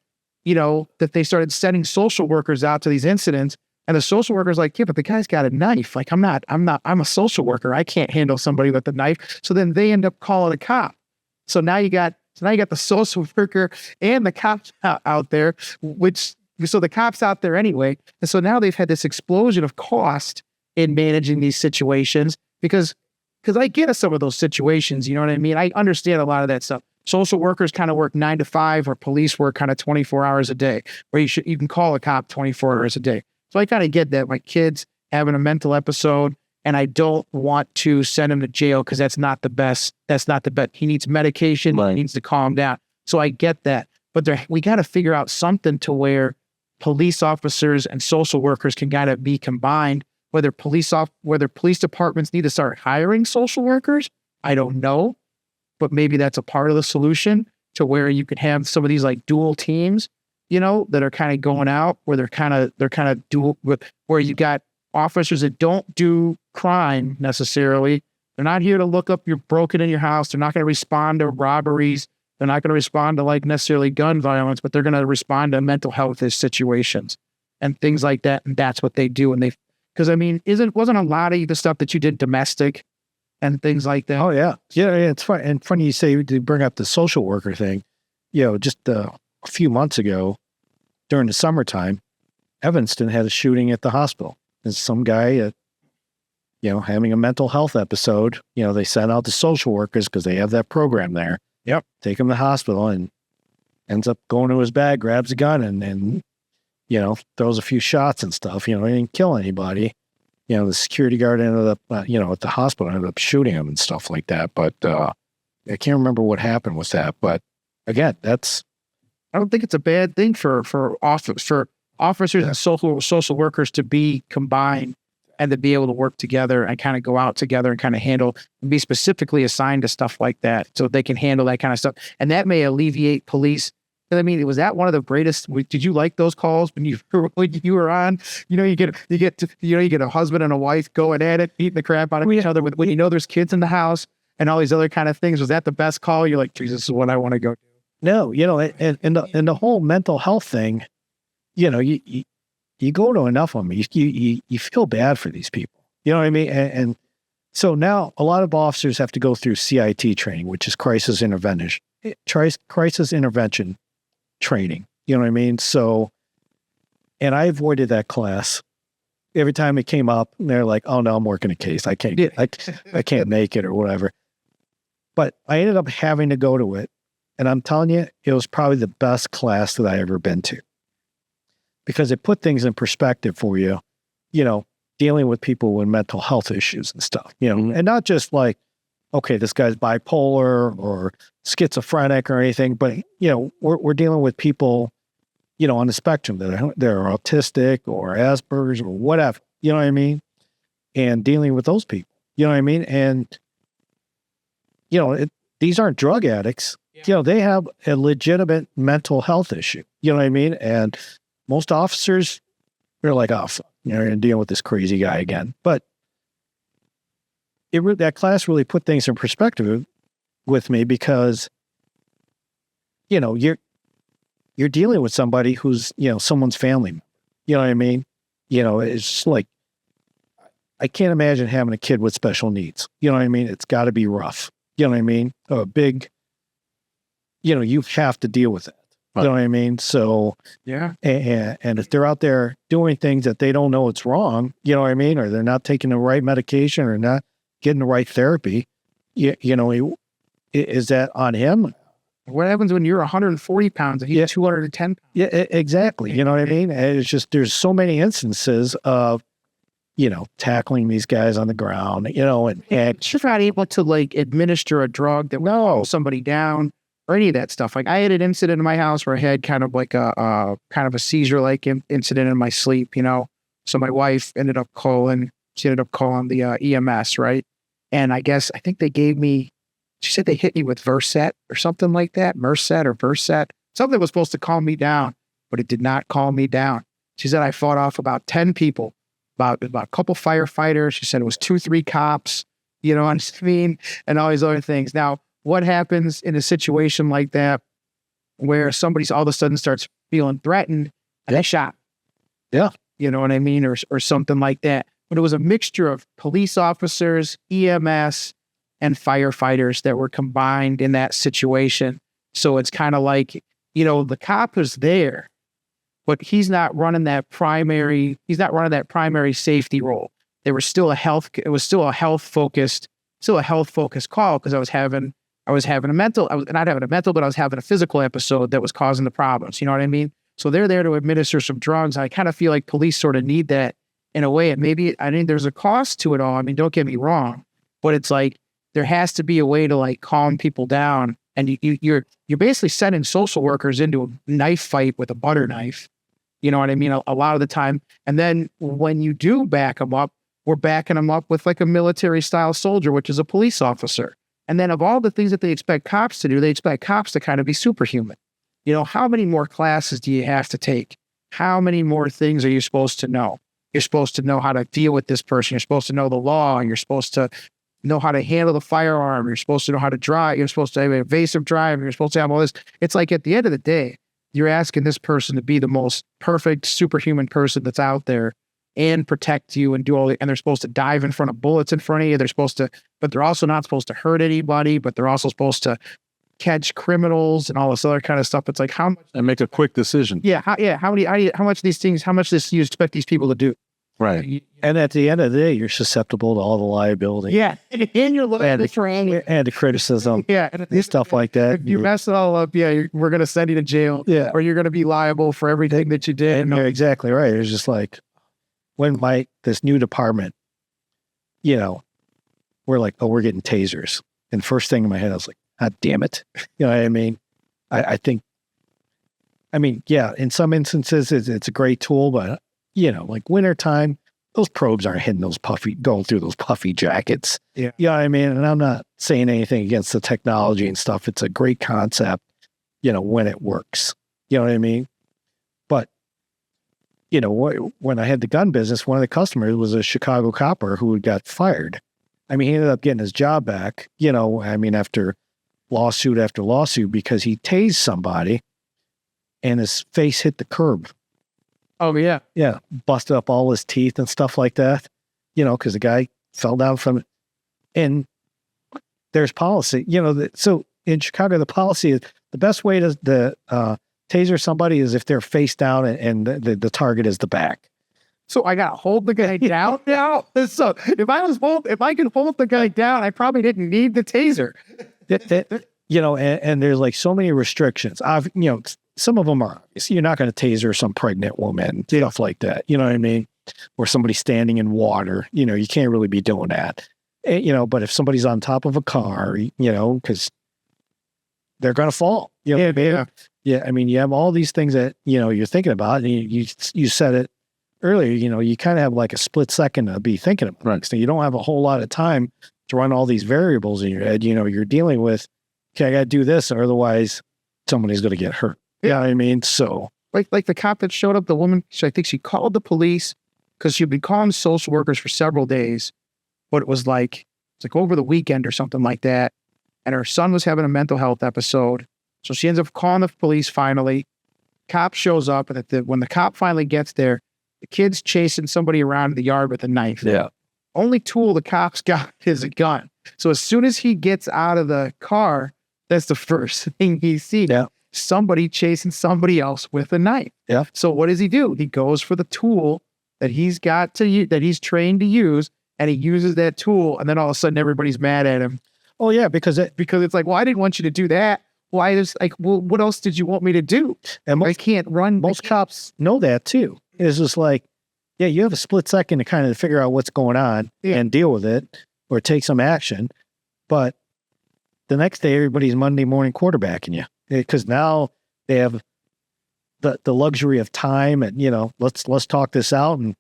you know, that they started sending social workers out to these incidents. And the social worker's like, yeah, but the guy's got a knife. Like, I'm a social worker. I can't handle somebody with a knife. So then they end up calling a cop. So now you got the social worker and the cops out there, so the cops out there anyway. And so now they've had this explosion of cost in managing these situations because I get some of those situations, you know what I mean? I understand a lot of that stuff. social workers kind of work 9 to 5, or police work kind of 24 hours a day, where you can call a cop 24 hours a day. So I kind of get that my kid's having a mental episode, and I don't want to send him to jail because that's not the best. That's not the best. He needs medication. Right. He needs to calm down. So I get that. But we got to figure out something to where police officers and social workers can kind of be combined. Whether police departments need to start hiring social workers, I don't know. But maybe that's a part of the solution, to where you could have some of these like dual teams, that are kind of going out, where they're kind of dual, where you got officers that don't do crime necessarily. They're not here to look up you're broken in your house. They're not going to respond to robberies. They're not going to respond to like necessarily gun violence, but they're going to respond to mental health situations and things like that. And that's what they do. And because I mean, wasn't a lot of the stuff that you did domestic and things like that? Oh yeah. Yeah. It's funny. And funny you say, to bring up the social worker thing, just a few months ago during the summertime, Evanston had a shooting at the hospital. And some guy, having a mental health episode, they sent out the social workers because they have that program there. Yep. Take him to the hospital, and ends up going to his bag, grabs a gun, and throws a few shots and stuff. He didn't kill anybody. The security guard ended up, at the hospital, ended up shooting him and stuff like that. But I can't remember what happened with that. But again, I don't think it's a bad thing for officers and social workers to be combined and to be able to work together and kind of go out together and kind of handle and be specifically assigned to stuff like that, so they can handle that kind of stuff. And that may alleviate police. I mean, was that one of the greatest? Did you like those calls when you were on? You get a husband and a wife going at it, beating the crap out of each other when there's kids in the house and all these other kind of things. Was that the best call? You're like, Jesus, this is what I want to go do. No, and the whole mental health thing, you go to enough of them, you feel bad for these people. You know what I mean? And so now a lot of officers have to go through CIT training, which is crisis intervention training. You know what I mean? So, and I avoided that class. Every time it came up, they're like, "Oh no, I'm working a case. I can't make it or whatever." But I ended up having to go to it, and I'm telling you, it was probably the best class that I ever been to, because it put things in perspective for you. Dealing with people with mental health issues and stuff. And not just like, okay, this guy's bipolar or schizophrenic or anything, but we're dealing with people, on the spectrum that they're autistic or Asperger's or whatever. You know what I mean? And dealing with those people. You know what I mean? And these aren't drug addicts. Yeah. They have a legitimate mental health issue. You know what I mean? And most officers, they're like, "Oh, you're dealing with this crazy guy again." But that class really put things in perspective with me, because you're dealing with somebody who's someone's family member. You know what I mean? It's just like, I can't imagine having a kid with special needs. You know what I mean? It's got to be rough. You know what I mean? A big, you have to deal with it. You know what I mean? So yeah. And if they're out there doing things that they don't know it's wrong, you know what I mean? Or they're not taking the right medication or not getting the right therapy, is that on him? What happens when you're 140 pounds and he's 210 pounds? Yeah, exactly. You know what I mean? And it's just, there's so many instances of, tackling these guys on the ground, and you're not able to like administer a drug that will slow somebody down or any of that stuff. Like I had an incident in my house where I had kind of like a seizure-like incident in my sleep, So my wife ended up calling the EMS, right? And I think they gave me, she said they hit me with Versed or something like that, Merced or Versed, something that was supposed to calm me down, but it did not calm me down. She said I fought off about 10 people, about a couple firefighters. She said it was 2-3 cops, and all these other things. Now, what happens in a situation like that where somebody's all of a sudden starts feeling threatened and they shot? Yeah. You know what I mean? Or something like that. But it was a mixture of police officers, EMS, and firefighters that were combined in that situation. So it's kind of like, the cop is there, but he's not running that primary safety role. It was still a health focused call, because I I was having a mental, I was not having a mental, but I was having a physical episode that was causing the problems. You know what I mean? So they're there to administer some drugs. I kind of feel like police sort of need that in a way. And maybe, I think there's a cost to it all. I mean, don't get me wrong, but it's like, there has to be a way to like calm people down. And you're basically sending social workers into a knife fight with a butter knife. You know what I mean? A lot of the time. And then when you do back them up, we're backing them up with like a military style soldier, which is a police officer. And then of all the things that they expect cops to do, they expect cops to kind of be superhuman. You know, how many more classes do you have to take? How many more things are you supposed to know? You're supposed to know how to deal with this person. You're supposed to know the law. You're supposed to know how to handle the firearm. You're supposed to know how to drive. You're supposed to have evasive driving. You're supposed to have all this. It's like at the end of the day, you're asking this person to be the most perfect superhuman person that's out there and protect you and do all the, and they're supposed to dive in front of bullets in front of you. They're supposed to, but they're also not supposed to hurt anybody, but they're also supposed to catch criminals and all this other kind of stuff. It's like, how much, And make a quick decision. how much of these things, how much this you expect these people to do? Right. And at the end of the day, you're susceptible to all the liability. Yeah. And you're looking And at the and the criticism, yeah. And stuff like that. if you mess it all up, we're going to send you to jail. Yeah. Or you're going to be liable for everything that you did. And you're exactly right. It's just like when this new department, you know, we're like, oh, we're getting tasers. And first thing in my head, I was like, God damn it. You know what I mean? I think, yeah, in some instances, it's a great tool, but, you know, like wintertime, those probes aren't hitting going through those puffy jackets. Yeah. You know what I mean? And I'm not saying anything against the technology and stuff. It's a great concept, you know, when it works. You know what I mean? But, you know, when I had the gun business, one of the customers was a Chicago copper who got fired. I mean, he ended up getting his job back, you know, I mean, after lawsuit after lawsuit because he tased somebody and his face hit the curb. Oh, yeah. Yeah. Busted up all his teeth and stuff like that, you know, because the guy fell down from it. And there's policy, you know, so in Chicago, the policy is the best way to taser somebody is if they're face down and the target is the back. So I got to hold the guy down now. So if I could hold the guy down, I probably didn't need the taser. You know, and there's like so many restrictions. You know, some of them are, you're not going to taser some pregnant woman, stuff like that. You know what I mean? Or somebody standing in water, you know, you can't really be doing that. You know, but if somebody's on top of a car, you know, because they're going to fall. You know, yeah. I mean, you have all these things that, you know, you're thinking about, and you said it earlier, you know, you kind of have like a split second to be thinking about. Right. So you don't have a whole lot of time to run all these variables in your head. You know, you're dealing with, okay, I got to do this, or otherwise somebody's going to get hurt. Yeah, you know what I mean? So like the cop that showed up, the woman, I think she called the police because she'd been calling social workers for several days, but it's like over the weekend or something like that. And her son was having a mental health episode. So she ends up calling the police finally. Cop shows up, and when the cop finally gets there, the kid's chasing somebody around the yard with a knife. yeah, Only tool the cop's got is a gun. So as soon as he gets out of the car, that's the first thing he sees. Yeah. Somebody chasing somebody else with a knife. Yeah. So what does he do? He goes for the tool that he's got that he's trained to use, and he uses that tool, and then all of a sudden everybody's mad at him. Oh yeah, because it's like, well, I didn't want you to do that. Why is like, well, what else did you want me to do? and I can't run. most cops know that too. It's just like, yeah, you have a split second to kind of figure out what's going on and deal with it or take some action. But the next day, everybody's Monday morning quarterbacking you because now they have the luxury of time and, you know, let's talk this out and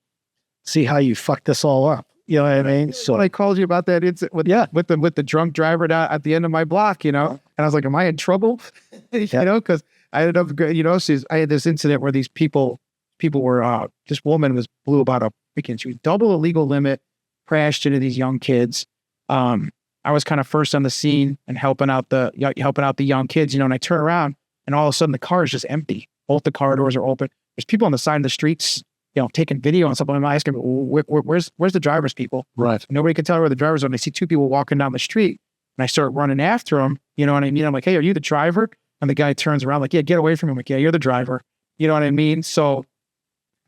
see how you fuck this all up. You know what I mean? So When I called you about that incident with the drunk driver down at the end of my block, you know, and I was like, am I in trouble? You know, because I ended up, you know, I had this incident where these people were, this woman blew about a freaking, she was double the legal limit, crashed into these young kids. I was kind of first on the scene and helping out the young kids, you know, and I turn around and all of a sudden the car is just empty. Both the car doors are open. There's people on the side of the streets, you know, taking video and something. I'm asking, where's the driver's people? Right. Nobody can tell where the drivers are. And I see two people walking down the street and I start running after them. You know what I mean? I'm like, hey, are you the driver? And the guy turns around like, yeah, get away from him. I'm like, yeah, you're the driver. You know what I mean? So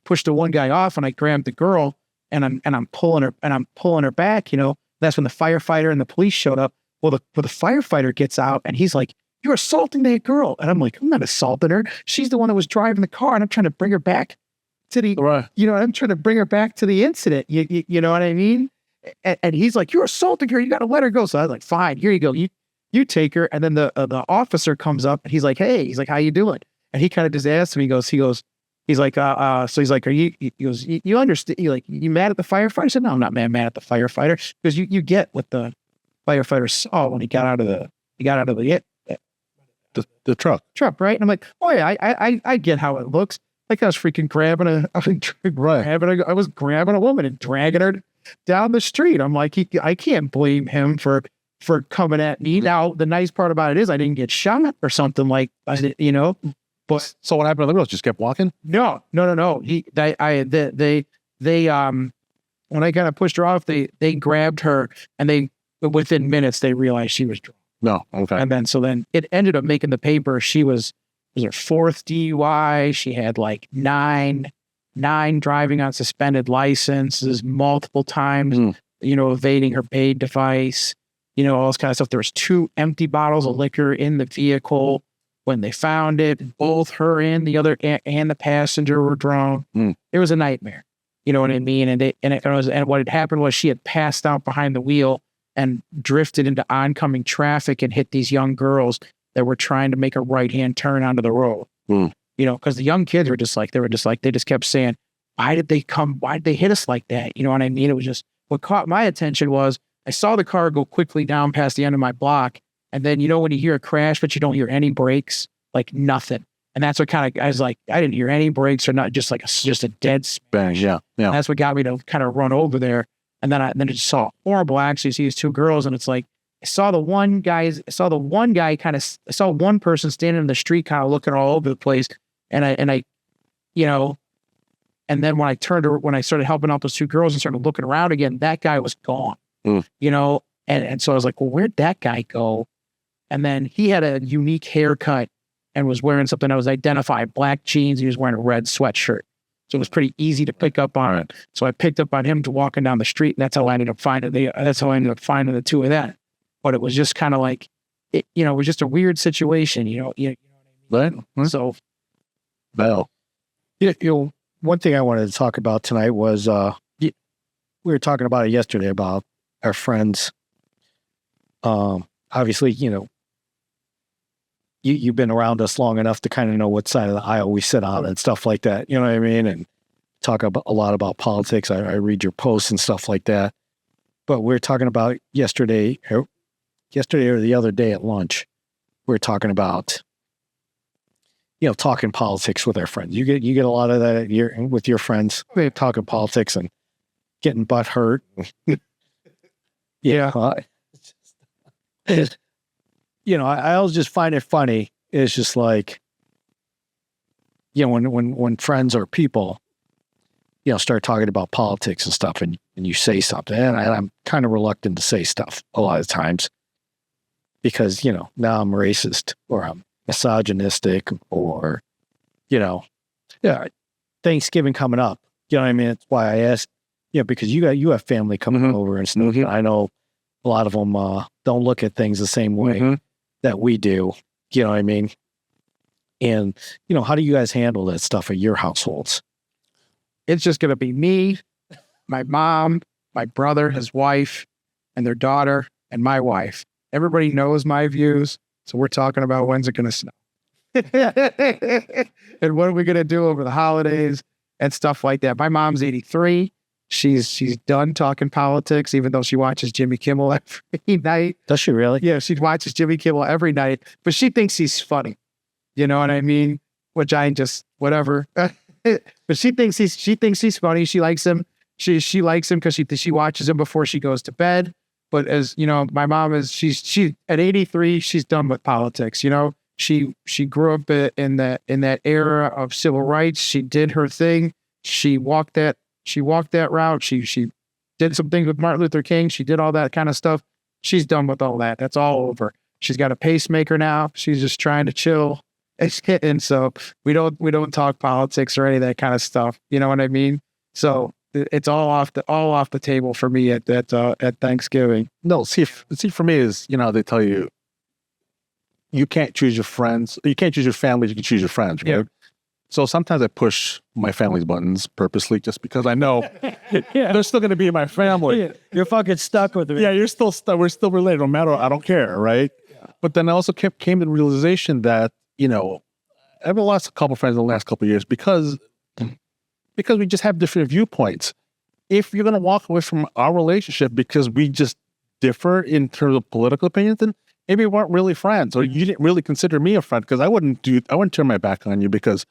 pushed the one guy off and I grabbed the girl and I'm pulling her back, you know. That's when the firefighter and the police showed up. Well, the firefighter gets out and he's like, "You're assaulting that girl." And I'm like, "I'm not assaulting her. She's the one that was driving the car and I'm trying to bring her back to the, Right. I'm trying to bring her back to the incident. You know what I mean?" And he's like, "You're assaulting her. You got to let her go." So I was like, "Fine, here you go. You take her." And then the officer comes up and he's like, "Hey," he's like, "How you doing?" And he kind of just asked him, he's like, so he's like, he goes, you understand, you mad at the firefighter?" I said, "No, I'm not mad at the firefighter." Because you get what the firefighter saw when he got out of the The truck. truck, right? And I'm like, "Oh yeah, I get how it looks. Like I was freaking I was grabbing a woman and dragging her down the street." I'm like, I can't blame him for coming at me. Now, the nice part about it is I didn't get shot or something like, but So what happened to the girls? Just kept walking? no. They when I kind of pushed her off, they grabbed her and within minutes they realized she was drunk. No. Okay. And then it ended up making the paper. It was her 4th DUI. She had like nine driving on suspended licenses multiple times, evading her paid device, all this kind of stuff. There was 2 empty bottles of liquor in the vehicle when they found it. Both her and the passenger were drunk. It was a nightmare. You know what I mean? And what had happened was she had passed out behind the wheel and drifted into oncoming traffic and hit these young girls that were trying to make a right-hand turn onto the road. Because the young kids were just like, they just kept saying, why did they hit us like that? You know what I mean? It was just, what caught my attention was I saw the car go quickly down past the end of my block. And then, when you hear a crash, but you don't hear any brakes, like nothing. And that's what I was like, I didn't hear any brakes or not, just like just a dead Bang. Yeah. Yeah. And that's what got me to kind of run over there. And then I just saw horrible accident. See these 2 girls, and it's like I saw one person standing in the street, kind of looking all over the place. And I, and then when I started helping out those 2 girls and started looking around again, that guy was gone. And so I was like, well, where'd that guy go? And then he had a unique haircut and was wearing something that was identified, black jeans. He was wearing a red sweatshirt. So it was pretty easy to pick up on it. So I picked up on him to walking down the street, and that's how I ended up finding the 2 of that. But it was just kind of like, it was just a weird situation, you know what I mean? Right. So, Bell. One thing I wanted to talk about tonight was we were talking about it yesterday about our friends. Obviously, you've been around us long enough to kind of know what side of the aisle we sit on and stuff like that. You know what I mean? And talk a lot about politics. I read your posts and stuff like that. But we were talking about yesterday or the other day at lunch. We were talking about, talking politics with our friends. You get a lot of that with your friends. They're talking politics and getting butt hurt. Yeah. I always just find it funny. It's just like, when friends or people, start talking about politics and stuff, and you say something, and I'm kind of reluctant to say stuff a lot of times because, now I'm racist or I'm misogynistic or, Thanksgiving coming up. You know what I mean? That's why I asked, because you have family coming over and stuff. I know a lot of them don't look at things the same way that we do. You know what I mean? And, how do you guys handle that stuff at your households? it's just going to be me, my mom, my brother, his wife, and their daughter, and my wife. Everybody knows my views. So we're talking about when's it going to snow and what are we going to do over the holidays and stuff like that. My mom's 83. She's done talking politics, even though she watches Jimmy Kimmel every night. Does she really? Yeah, she watches Jimmy Kimmel every night, but she thinks he's funny. You know what I mean? Which I just, whatever. But she thinks he's funny. She likes him. She likes him because she watches him before she goes to bed. But as you know, my mom is, she at 83, she's done with politics. You know, she grew up in that era of civil rights. She did her thing. She walked that route. She did some things with Martin Luther King. She did all that kind of stuff. She's done with all that. That's all over. She's got a pacemaker now. She's just trying to chill. And so we don't talk politics or any of that kind of stuff. You know what I mean? So it's all off the table for me at Thanksgiving. No, see, for me is, they tell you, you can't choose your friends, you can't choose your family, you can choose your friends, right? Yeah. So sometimes I push my family's buttons purposely just because I know they're still going to be my family. You're fucking stuck with me. Yeah, you're still we're still related, no matter, I don't care, right? Yeah. But then I also came to the realization that, I've lost a couple friends in the last couple of years because we just have different viewpoints. If you're going to walk away from our relationship because we just differ in terms of political opinions, then maybe we weren't really friends, or you didn't really consider me a friend, because I wouldn't turn my back on you because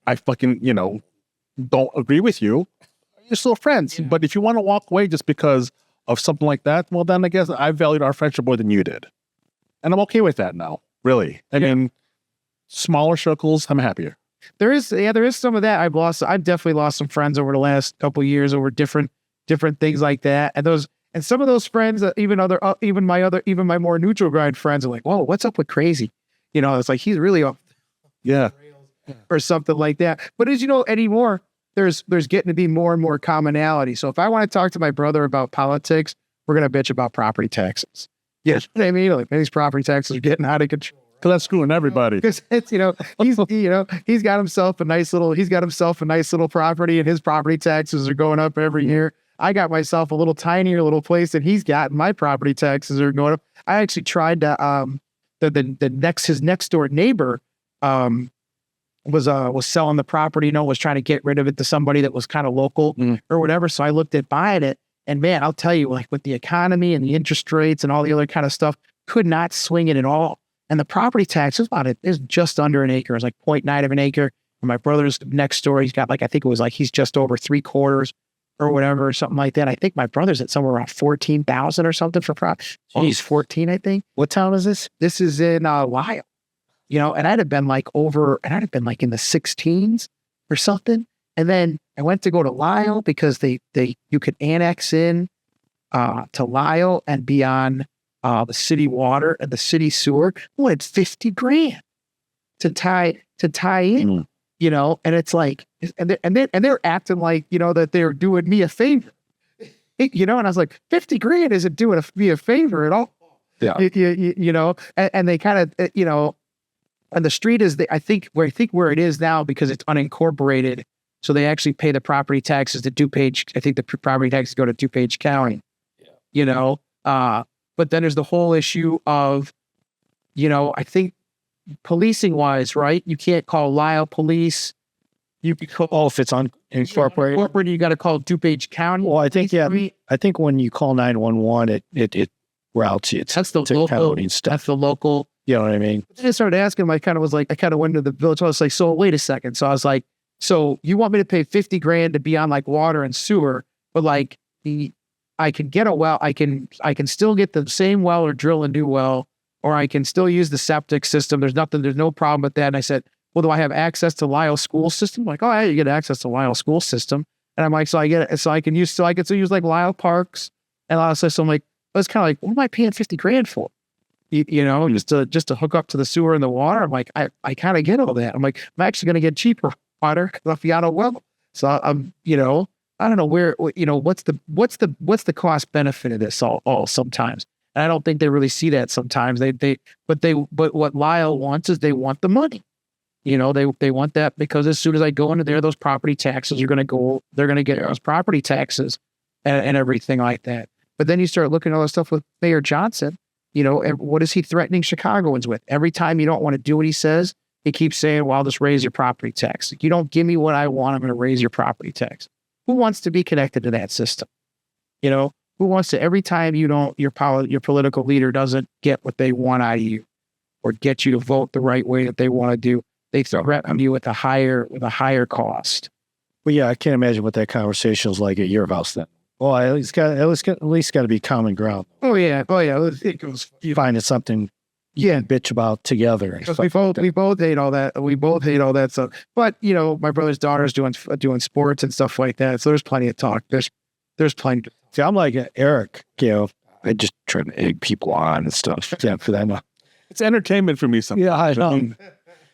I fucking, don't agree with you. You're still friends. Yeah. But if you want to walk away just because of something like that, well, then I guess I valued our friendship more than you did. And I'm okay with that now, really. I mean, smaller circles, I'm happier. There is some of that. I've definitely lost some friends over the last couple of years over different things like that. And some of those friends, even my more neutral ground friends are like, whoa, what's up with Crazy? It's like, he's really off. Yeah. Or something like that. But as you know, anymore, there's getting to be more and more commonality. So if I want to talk to my brother about politics, we're going to bitch about property taxes. Yes. You know what I mean? Like, these property taxes are getting out of control. Because that's screwing everybody. Because it's, he's got himself a nice little property, and his property taxes are going up every year. I got myself a little tinier little place that he's got, and my property taxes are going up. I actually tried to, his next door neighbor, was selling the property, was trying to get rid of it to somebody that was kind of local or whatever. So I looked at buying it, and man, I'll tell you, like, with the economy and the interest rates and all the other kind of stuff, could not swing it at all. And the property tax is just under an acre. It's like 0.9 of an acre. And my brother's next door, he's got he's just over 3/4 or whatever, or something like that. I think my brother's at somewhere around 14,000 or something for property. He's 14, I think. What town is this? This is in Lyle. And I'd have been like in the 16s or something. And then I went to go to Lyle because you could annex in to Lyle and be on the city water and the city sewer. Well, it's $50,000 to tie in, and it's like, and they're acting like, that they're doing me a favor, and I was like, $50,000 isn't doing me a favor at all. Yeah. And they kind of, and the street is, I think where it is now, because it's unincorporated. So they actually pay the property taxes to DuPage. I think the property taxes go to DuPage County, but then there's the whole issue of, I think policing wise, right? You can't call Lyle police. You can call, if it's unincorporated, you got to call DuPage County. Well, I think when you call 911, it routes you. That's the local. That's the local. You know what I mean? I started asking him. I kind of went to the village. I was like, so wait a second. So I was like, so you want me to pay $50,000 to be on like water and sewer, but like I can get a well. I can still get the same well or drill a new well, or I can still use the septic system. There's no problem with that. And I said, well, do I have access to Lyle school system? Like, oh yeah, you get access to Lyle school system. And I'm like, so I can still use like Lyle parks and Lyle system. I'm like, but it's kind of like, what am I paying $50,000 for? Just to hook up to the sewer and the water. I'm like, I kind of get all that. I'm like, I'm actually going to get cheaper water because I'll be on a well. So I'm, I don't know where, what's the cost benefit of this all sometimes. And I don't think they really see that sometimes. But what Lyle wants is they want the money. They want that because as soon as I go into there, those property taxes are going to go, they're going to get those property taxes and everything like that. But then you start looking at all the stuff with Mayor Johnson. And what is he threatening Chicagoans with? Every time you don't want to do what he says, he keeps saying, well, I'll just raise your property tax. You don't give me what I want, I'm going to raise your property tax. Who wants to be connected to that system? Who wants to, every time your political leader doesn't get what they want out of you or get you to vote the right way that they want to do, they threaten you with a higher cost. Well, yeah, I can't imagine what that conversation was like at your house then. Well, at least got to be common ground. Oh yeah. It goes finding something you can bitch about together. Because we both hate all that. We both hate all that stuff. But my brother's daughter's doing sports and stuff like that. So there's plenty of talk. There's plenty. See, I'm like Eric. I just try to egg people on and stuff. Yeah, for that. It's entertainment for me sometimes. Yeah, I know.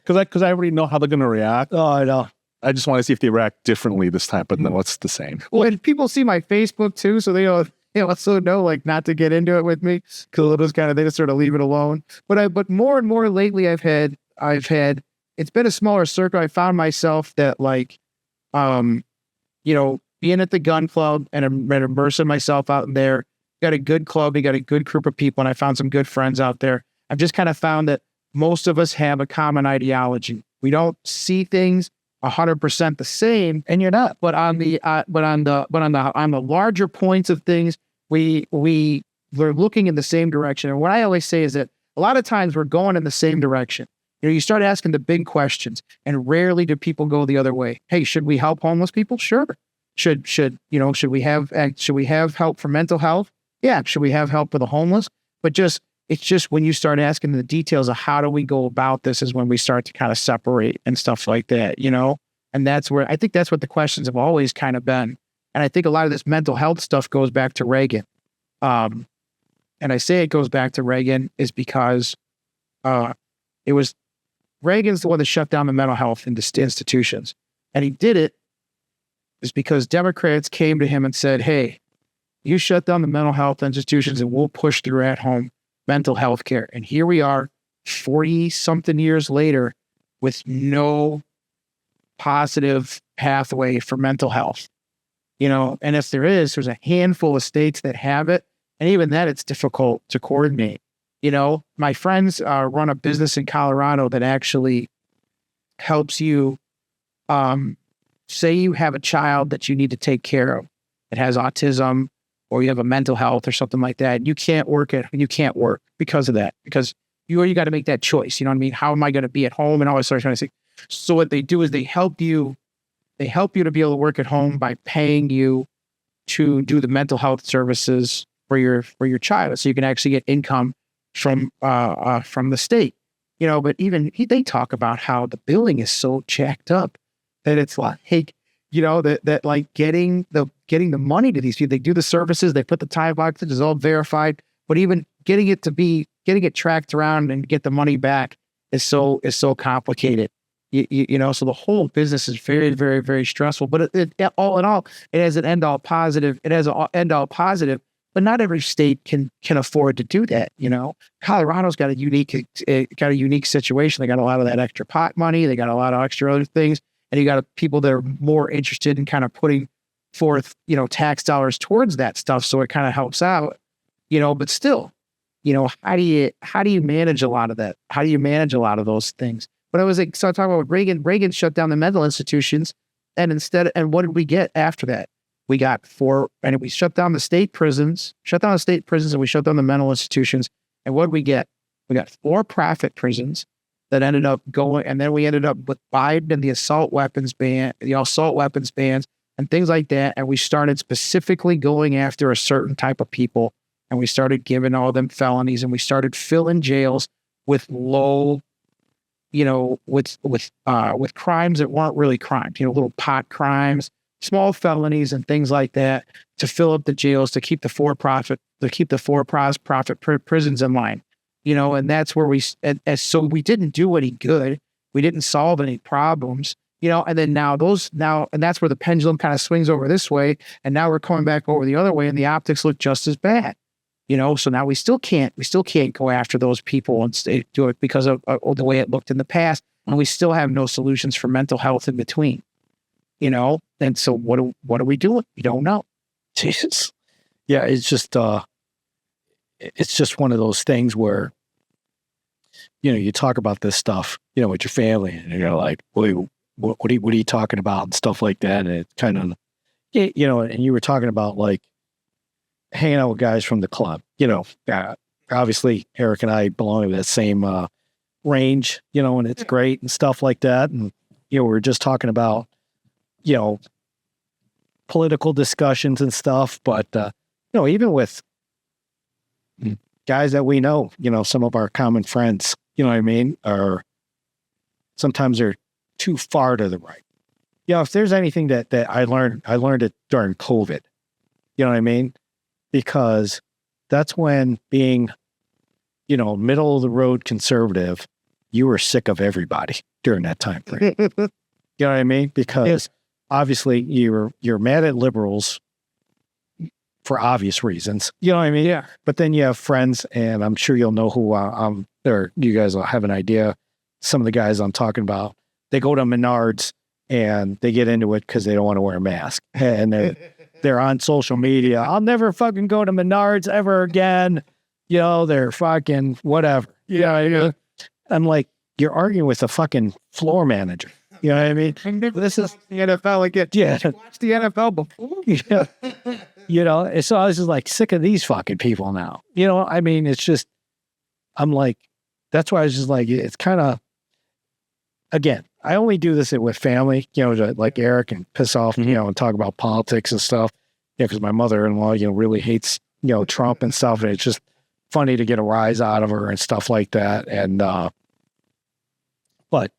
Because I already know how they're going to react. Oh, I know. I just want to see if they react differently this time, but no, it's the same. Well, and people see my Facebook too, so they also know like not to get into it with me because they just sort of leave it alone. But more and more lately, I've had it's been a smaller circle. I found myself that like, being at the gun club and I'm immersing myself out there. Got a good club, you got a good group of people, and I found some good friends out there. I've just kind of found that most of us have a common ideology. We don't see things 100% the same, And you're not. but on the larger points of things, we're looking in the same direction. And what I always say is that a lot of times we're going in the same direction. You start asking the big questions, and rarely do people go the other way. Hey, should we help homeless people? Sure. Should we have help for mental health? Yeah. Should we have help for the homeless? But it's just when you start asking the details of how do we go about this is when we start to kind of separate and stuff like that, And that's where I think that's what the questions have always kind of been. And I think a lot of this mental health stuff goes back to Reagan. And I say it goes back to Reagan is because it was Reagan's the one that shut down the mental health institutions. And he did it is because Democrats came to him and said, hey, you shut down the mental health institutions and we'll push through at-home mental health care. And here we are 40-something years later with no positive pathway for mental health. And if there's a handful of states that have it. And even that, it's difficult to coordinate. My friends run a business in Colorado that actually helps you, say you have a child that you need to take care of that has autism, or you have a mental health or something like that, you can't work because of that, because you got to make that choice. You know what I mean? How am I going to be at home and all this sort of thing? So what they do is they help you to be able to work at home by paying you to do the mental health services for your child. So you can actually get income from the state, but even they talk about how the billing is so jacked up that it's like, that like getting the money to these people, they do the services, they put the time boxes, it's all verified, but even getting it tracked around and get the money back is so complicated. So the whole business is very, very, very stressful, but it all in all, it has an end all positive. But not every state can afford to do that. Colorado's got a unique situation. They got a lot of that extra pot money. They got a lot of extra other things. And you got people that are more interested in kind of putting forth, tax dollars towards that stuff. So it kind of helps out, but still, how do you manage a lot of that? How do you manage a lot of those things? But I was like, so I'm talking about Reagan shut down the mental institutions. And what did we get after that? We shut down the state prisons, and we shut down the mental institutions. And what did we get? We got for-profit prisons that ended up going, and then we ended up with Biden and the assault weapons bans and things like that. And we started specifically going after a certain type of people, and we started giving all them felonies, and we started filling jails with low, with crimes that weren't really crimes, little pot crimes, small felonies and things like that, to fill up the jails, to keep the for-profit prisons in line. And that's where so we didn't do any good. We didn't solve any problems, and then and that's where the pendulum kind of swings over this way. And now we're coming back over the other way, and the optics look just as bad, so now we still can't go after those people and do it because of the way it looked in the past. And we still have no solutions for mental health in between, and so what are we doing? We don't know. Jesus. Yeah. It's just one of those things where, you talk about this stuff, with your family, and you're like, wait, what are you talking about, and stuff like that. And it kind of, and you were talking about like hanging out with guys from the club, obviously Eric and I belong to that same range, and it's great and stuff like that. And, we were just talking about, political discussions and stuff, but, even with guys that we know, some of our common friends, what I mean, are sometimes they're too far to the right. If there's anything that I learned it during COVID, what I mean? Because that's when being, middle of the road conservative, you were sick of everybody during that time frame. You know what I mean? Because obviously you're mad at liberals for obvious reasons. You know what I mean? Yeah. But then you have friends, and I'm sure you'll know who or you guys will have an idea. Some of the guys I'm talking about, they go to Menards and they get into it because they don't want to wear a mask. And they're on social media. I'll never fucking go to Menards ever again. You know, they're fucking whatever. Yeah. I'm like, you're arguing with a fucking floor manager. You know what I mean? This is the NFL again. Yeah. Watch the NFL before. Yeah. You know, and so I was just like sick of these fucking people now. You know, I mean, it's just, I'm like, that's why I was just like, it's kind of, again, I only do this with family, you know, like Eric and piss off, you know, and talk about politics and stuff. Yeah, because my mother-in-law, you know, really hates, you know, Trump and stuff. And it's just funny to get a rise out of her and stuff like that. And, but,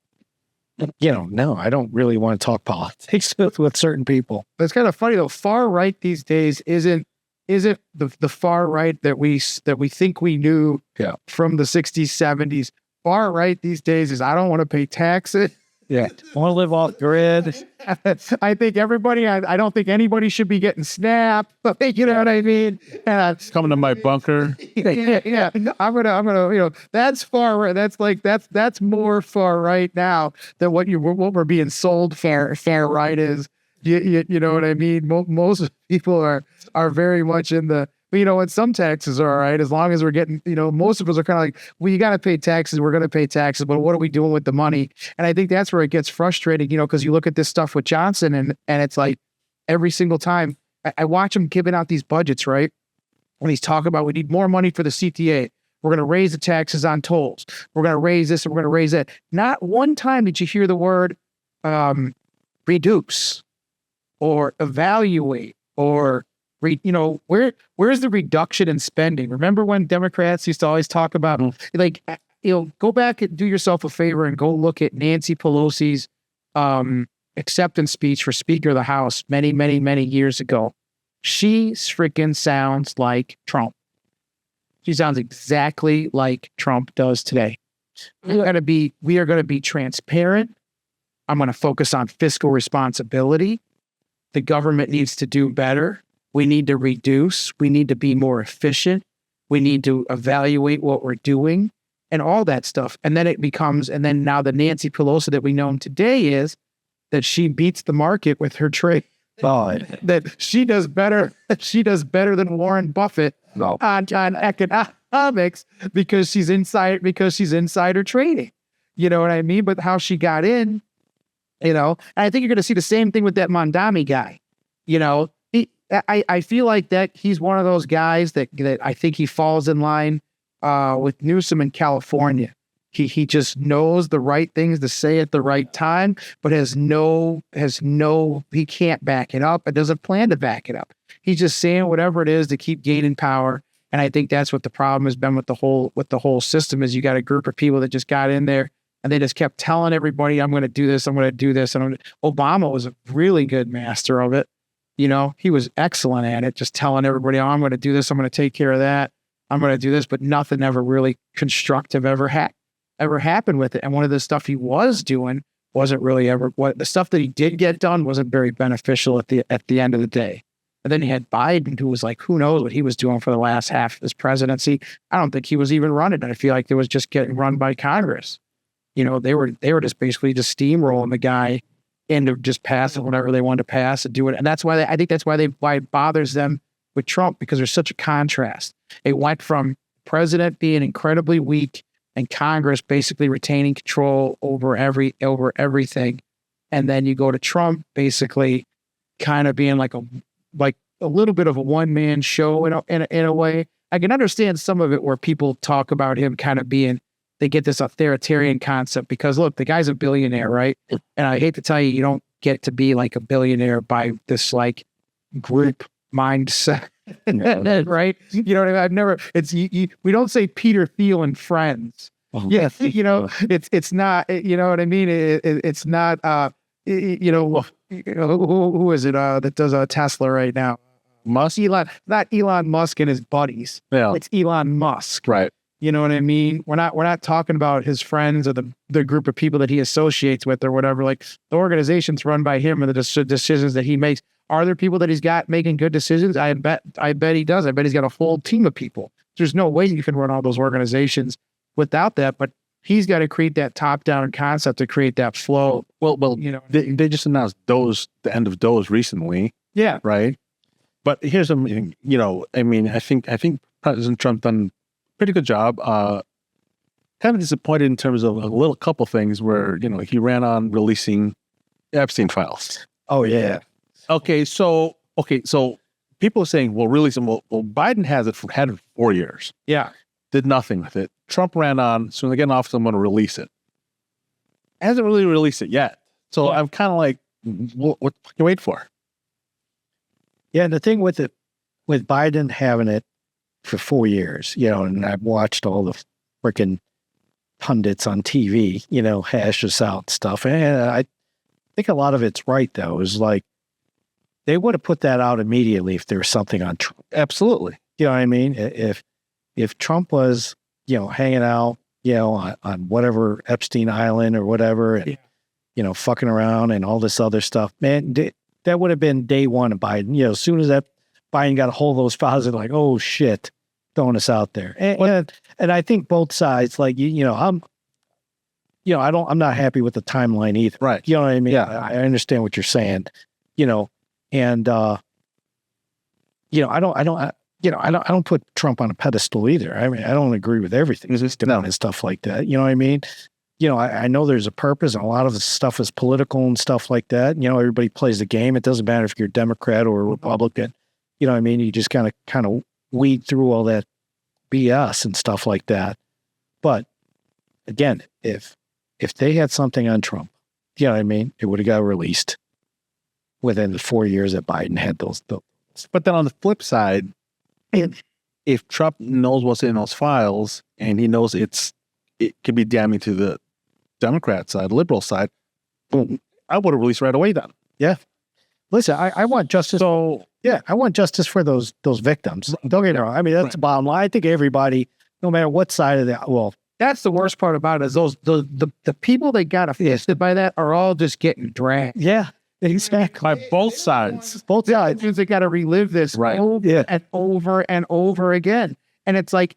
you know, no, I don't really want to talk politics with certain people. But it's kind of funny though. Far right these days isn't the far right that we think we knew from the 60s, 70s. Far right these days is I don't want to pay taxes. Yeah, I want to live off grid. I think everybody. I don't think anybody should be getting SNAP. You know what I mean? Coming to my bunker. Yeah. I'm gonna. You know, that's far right. That's more far right now than what we're being sold fair right is. You know what I mean? Most people are very much in the. You know, and some taxes are all right as long as we're getting, you know, most of us are kind of like, well, you got to pay taxes. We're going to pay taxes, but what are we doing with the money? And I think that's where it gets frustrating, you know, because you look at this stuff with Johnson and it's like every single time I watch him giving out these budgets, right? When he's talking about we need more money for the CTA. We're going to raise the taxes on tolls. We're going to raise this and we're going to raise that. Not one time did you hear the word reduce or evaluate or you know, where's the reduction in spending? Remember when Democrats used to always talk about, like, you know, go back and do yourself a favor and go look at Nancy Pelosi's acceptance speech for Speaker of the House many, many, many years ago. She freaking sounds like Trump. She sounds exactly like Trump does today. We are going to be transparent. I'm going to focus on fiscal responsibility. The government needs to do better. We need to reduce. We need to be more efficient. We need to evaluate what we're doing and all that stuff. And then and then now the Nancy Pelosi that we know today is that she beats the market with her trade. That she does better. She does better than Warren Buffett on economics because she's insider trading. You know what I mean? But how she got in, you know, and I think you're going to see the same thing with that Mondami guy. You know, I feel like that he's one of those guys that I think he falls in line with Newsom in California. He just knows the right things to say at the right time, but he can't back it up and doesn't plan to back it up. He's just saying whatever it is to keep gaining power. And I think that's what the problem has been with the whole system is you got a group of people that just got in there and they just kept telling everybody, I'm going to do this. I'm going to do this. And Obama was a really good master of it. You know, he was excellent at it, just telling everybody, oh, I'm going to do this. I'm going to take care of that. I'm going to do this. But nothing ever really constructive ever happened with it. And one of the stuff he was doing wasn't really the stuff that he did get done wasn't very beneficial at the end of the day. And then you had Biden, who was like, who knows what he was doing for the last half of his presidency. I don't think he was even running. And I feel like it was just getting run by Congress. You know, they were just basically just steamrolling the guy into just passing whatever they wanted to pass and do it. And that's why I think that's why it bothers them with Trump, because there's such a contrast. It went from president being incredibly weak and Congress basically retaining control over everything. And then you go to Trump basically kind of being like a little bit of a one-man show in a way. I can understand some of it where people talk about him kind of being, they get this authoritarian concept because look, the guy's a billionaire, right? And I hate to tell you, you don't get to be like a billionaire by this like group mindset, right? You know what I mean? We don't say Peter Thiel and friends. Yes. You know, it's not, you know what I mean? It's not, you know, who is it that does Tesla right now? Musk? Not Elon Musk and his buddies. Yeah. It's Elon Musk. Right. You know what I mean? We're not talking about his friends or the group of people that he associates with or whatever. Like the organization's run by him and the decisions that he makes. Are there people that he's got making good decisions? I bet he does. I bet he's got a whole team of people. There's no way you can run all those organizations without that, but he's got to create that top-down concept to create that flow. Well, You know, they just announced the end of those recently, yeah, right? But here's something, I mean, I think President Trump done a pretty good job. Kind of disappointed in terms of a couple things where, he ran on releasing Epstein files. Oh yeah. Okay, so people are saying, well, release them. Well, Biden had it for 4 years, yeah. did nothing with it. Trump ran on, so when they get in office, I'm going to release it. Hasn't really released it yet. So Yeah. I'm kind of like, what can you wait for? Yeah, and the thing with Biden having it for 4 years, and I've watched all the freaking pundits on TV, hash this out stuff. And I think a lot of it's right, though, is like they would have put that out immediately if there was something on Trump. Absolutely. You know what I mean? If Trump was, hanging out, on whatever Epstein Island or whatever, and, fucking around and all this other stuff, man, that would have been day one of Biden. As soon as that Biden got a hold of those files, they're like, oh shit, throwing us out there. And I think both sides, like, I'm not happy with the timeline either. Right. You know what I mean? Yeah. I understand what you're saying, and, I don't put Trump on a pedestal either. I mean, I don't agree with everything he's doing and stuff like that. You know what I mean? I know there's a purpose, and a lot of the stuff is political and stuff like that. Everybody plays the game. It doesn't matter if you're a Democrat or a Republican. You know what I mean? You just kind of weed through all that BS and stuff like that. But again, if they had something on Trump, you know what I mean? It would have got released within the 4 years that Biden had those. But then on the flip side, if Trump knows what's in those files and he knows it could be damning to the Democrat side, liberal side, boom, I would have released right away then. Yeah. Listen, I want justice. So I want justice for those victims. Don't get me wrong. I mean, that's the bottom line. I think everybody, no matter what side of that, well, That's the worst part about it is the people that got affected by that are all just getting dragged. yeah, exactly. by both sides. Both sides. They got to relive this Right. over Yeah. and over and over again. And it's like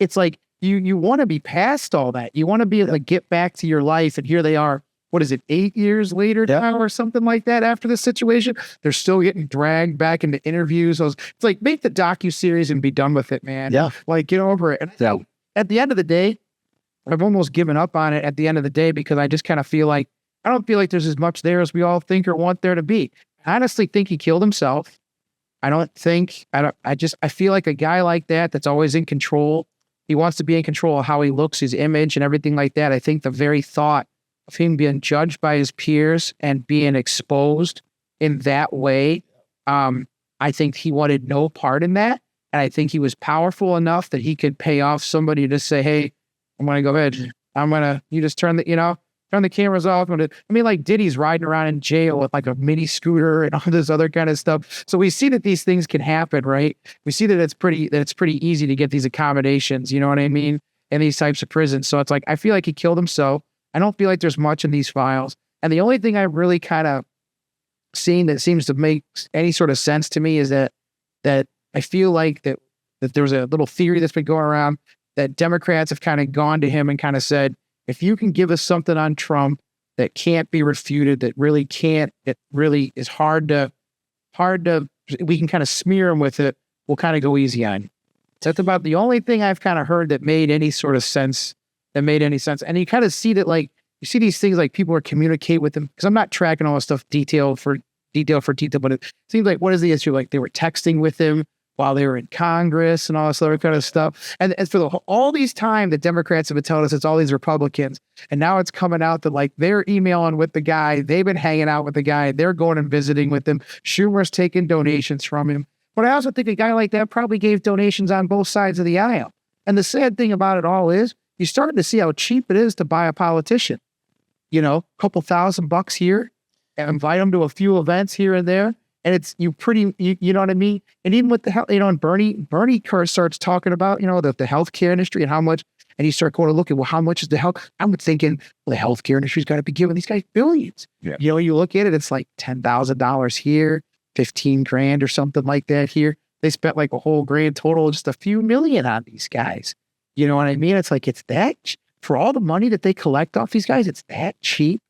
you want to be past all that. You want to be able to get back to your life. And here they are. What is it? 8 years later Yeah. now or something like that after this situation? They're still getting dragged back into interviews. It's like, make the docuseries and be done with it, man. Yeah. Like, get over it. And Yeah. at the end of the day, I've almost given up on it at the end of the day because I just kind of feel like, I don't feel like there's as much there as we all think or want there to be. I honestly think he killed himself. I feel like a guy like that's always in control. He wants to be in control of how he looks, his image and everything like that. I think the very thought of him being judged by his peers and being exposed in that way, I think he wanted no part in that. And I think he was powerful enough that he could pay off somebody to say, hey, I'm going to go ahead. You just turn the cameras off. Like Diddy's riding around in jail with like a mini scooter and all this other kind of stuff. So we see that these things can happen, right? We see that it's pretty easy to get these accommodations, you know what I mean? In these types of prisons. So it's like, I feel like he killed himself. I don't feel like there's much in these files. And the only thing I really kind of seen that seems to make any sort of sense to me is that I feel like that there was a little theory that's been going around that Democrats have kind of gone to him and kind of said, if you can give us something on Trump that can't be refuted, that really can't, it really is hard to, we can kind of smear him with it, we'll kind of go easy on you. So that's about the only thing I've kind of heard that made any sort of sense, And you kind of see that, like, you see these things like people are communicate with them, because I'm not tracking all this stuff detail for detail, but it seems like, what is the issue? Like they were texting with him while they were in Congress and all this other kind of stuff. And for all these time that Democrats have been telling us it's all these Republicans. And now it's coming out that like they're emailing with the guy. They've been hanging out with the guy. They're going and visiting with him. Schumer's taking donations from him. But I also think a guy like that probably gave donations on both sides of the aisle. And the sad thing about it all is you're starting to see how cheap it is to buy a politician. You know, a couple $1,000 here and invite them to a few events here and there. And it's you know what I mean? And even with the health, and Bernie starts talking about, the healthcare industry and how much And you start going to look at, well, how much is the health? I'm thinking, well, the healthcare industry's got to be giving these guys billions. Yeah. You know, you look at it, it's like $10,000 here, 15 grand or something like that here. They spent like a whole grand total, just a few million on these guys. You know what I mean? It's like, it's that, for all the money that they collect off these guys, it's that cheap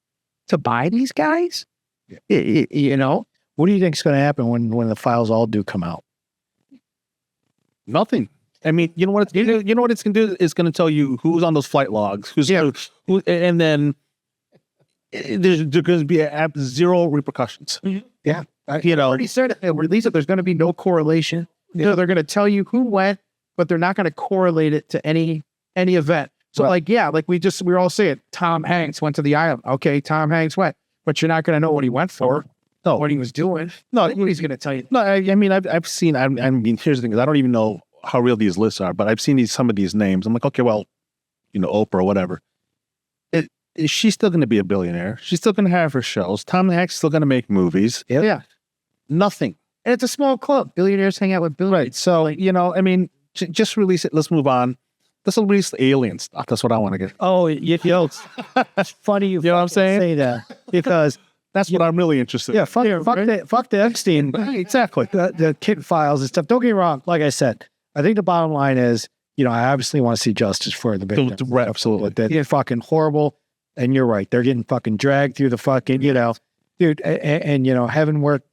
to buy these guys. Yeah. You know, what do you think is going to happen when the files all do come out? Nothing. I mean, you know what? You know what it's going to do? It's going to tell you who's on those flight logs, who, and then there's going to be zero repercussions. Yeah. You know, already said at release it, there's going to be no correlation. You know, they're going to tell you who went, but they're not going to correlate it to any event. So, like, yeah, like we were all saying, Tom Hanks went to the island. Okay, Tom Hanks went, but you're not going to know what he went for, No, what he was doing. no, Nobody's going to tell you. no. I mean, I've seen. I mean, here's the thing: is I don't even know how real these lists are, but I've seen some of these names. I'm like, okay, well, you know, Oprah or whatever. She's still going to be a billionaire. She's still going to have her shows. Tom Hanks is still going to make movies. Yeah. Nothing. And it's a small club. Billionaires hang out with billionaires. Right. So, you know, I mean, just release it. Let's move on. Let's release the alien stuff. That's what I want to get. Oh, yo, it's funny you know what I'm saying? say that because That's what I'm really interested in. fuck the Epstein, Exactly. the kid files and stuff. Don't get me wrong. Like I said, I think the bottom line is, you know, I obviously want to see justice for the victims. Right, absolutely. They're fucking horrible. And you're right. They're getting fucking dragged through the fucking, you know, dude. And you know, having worked,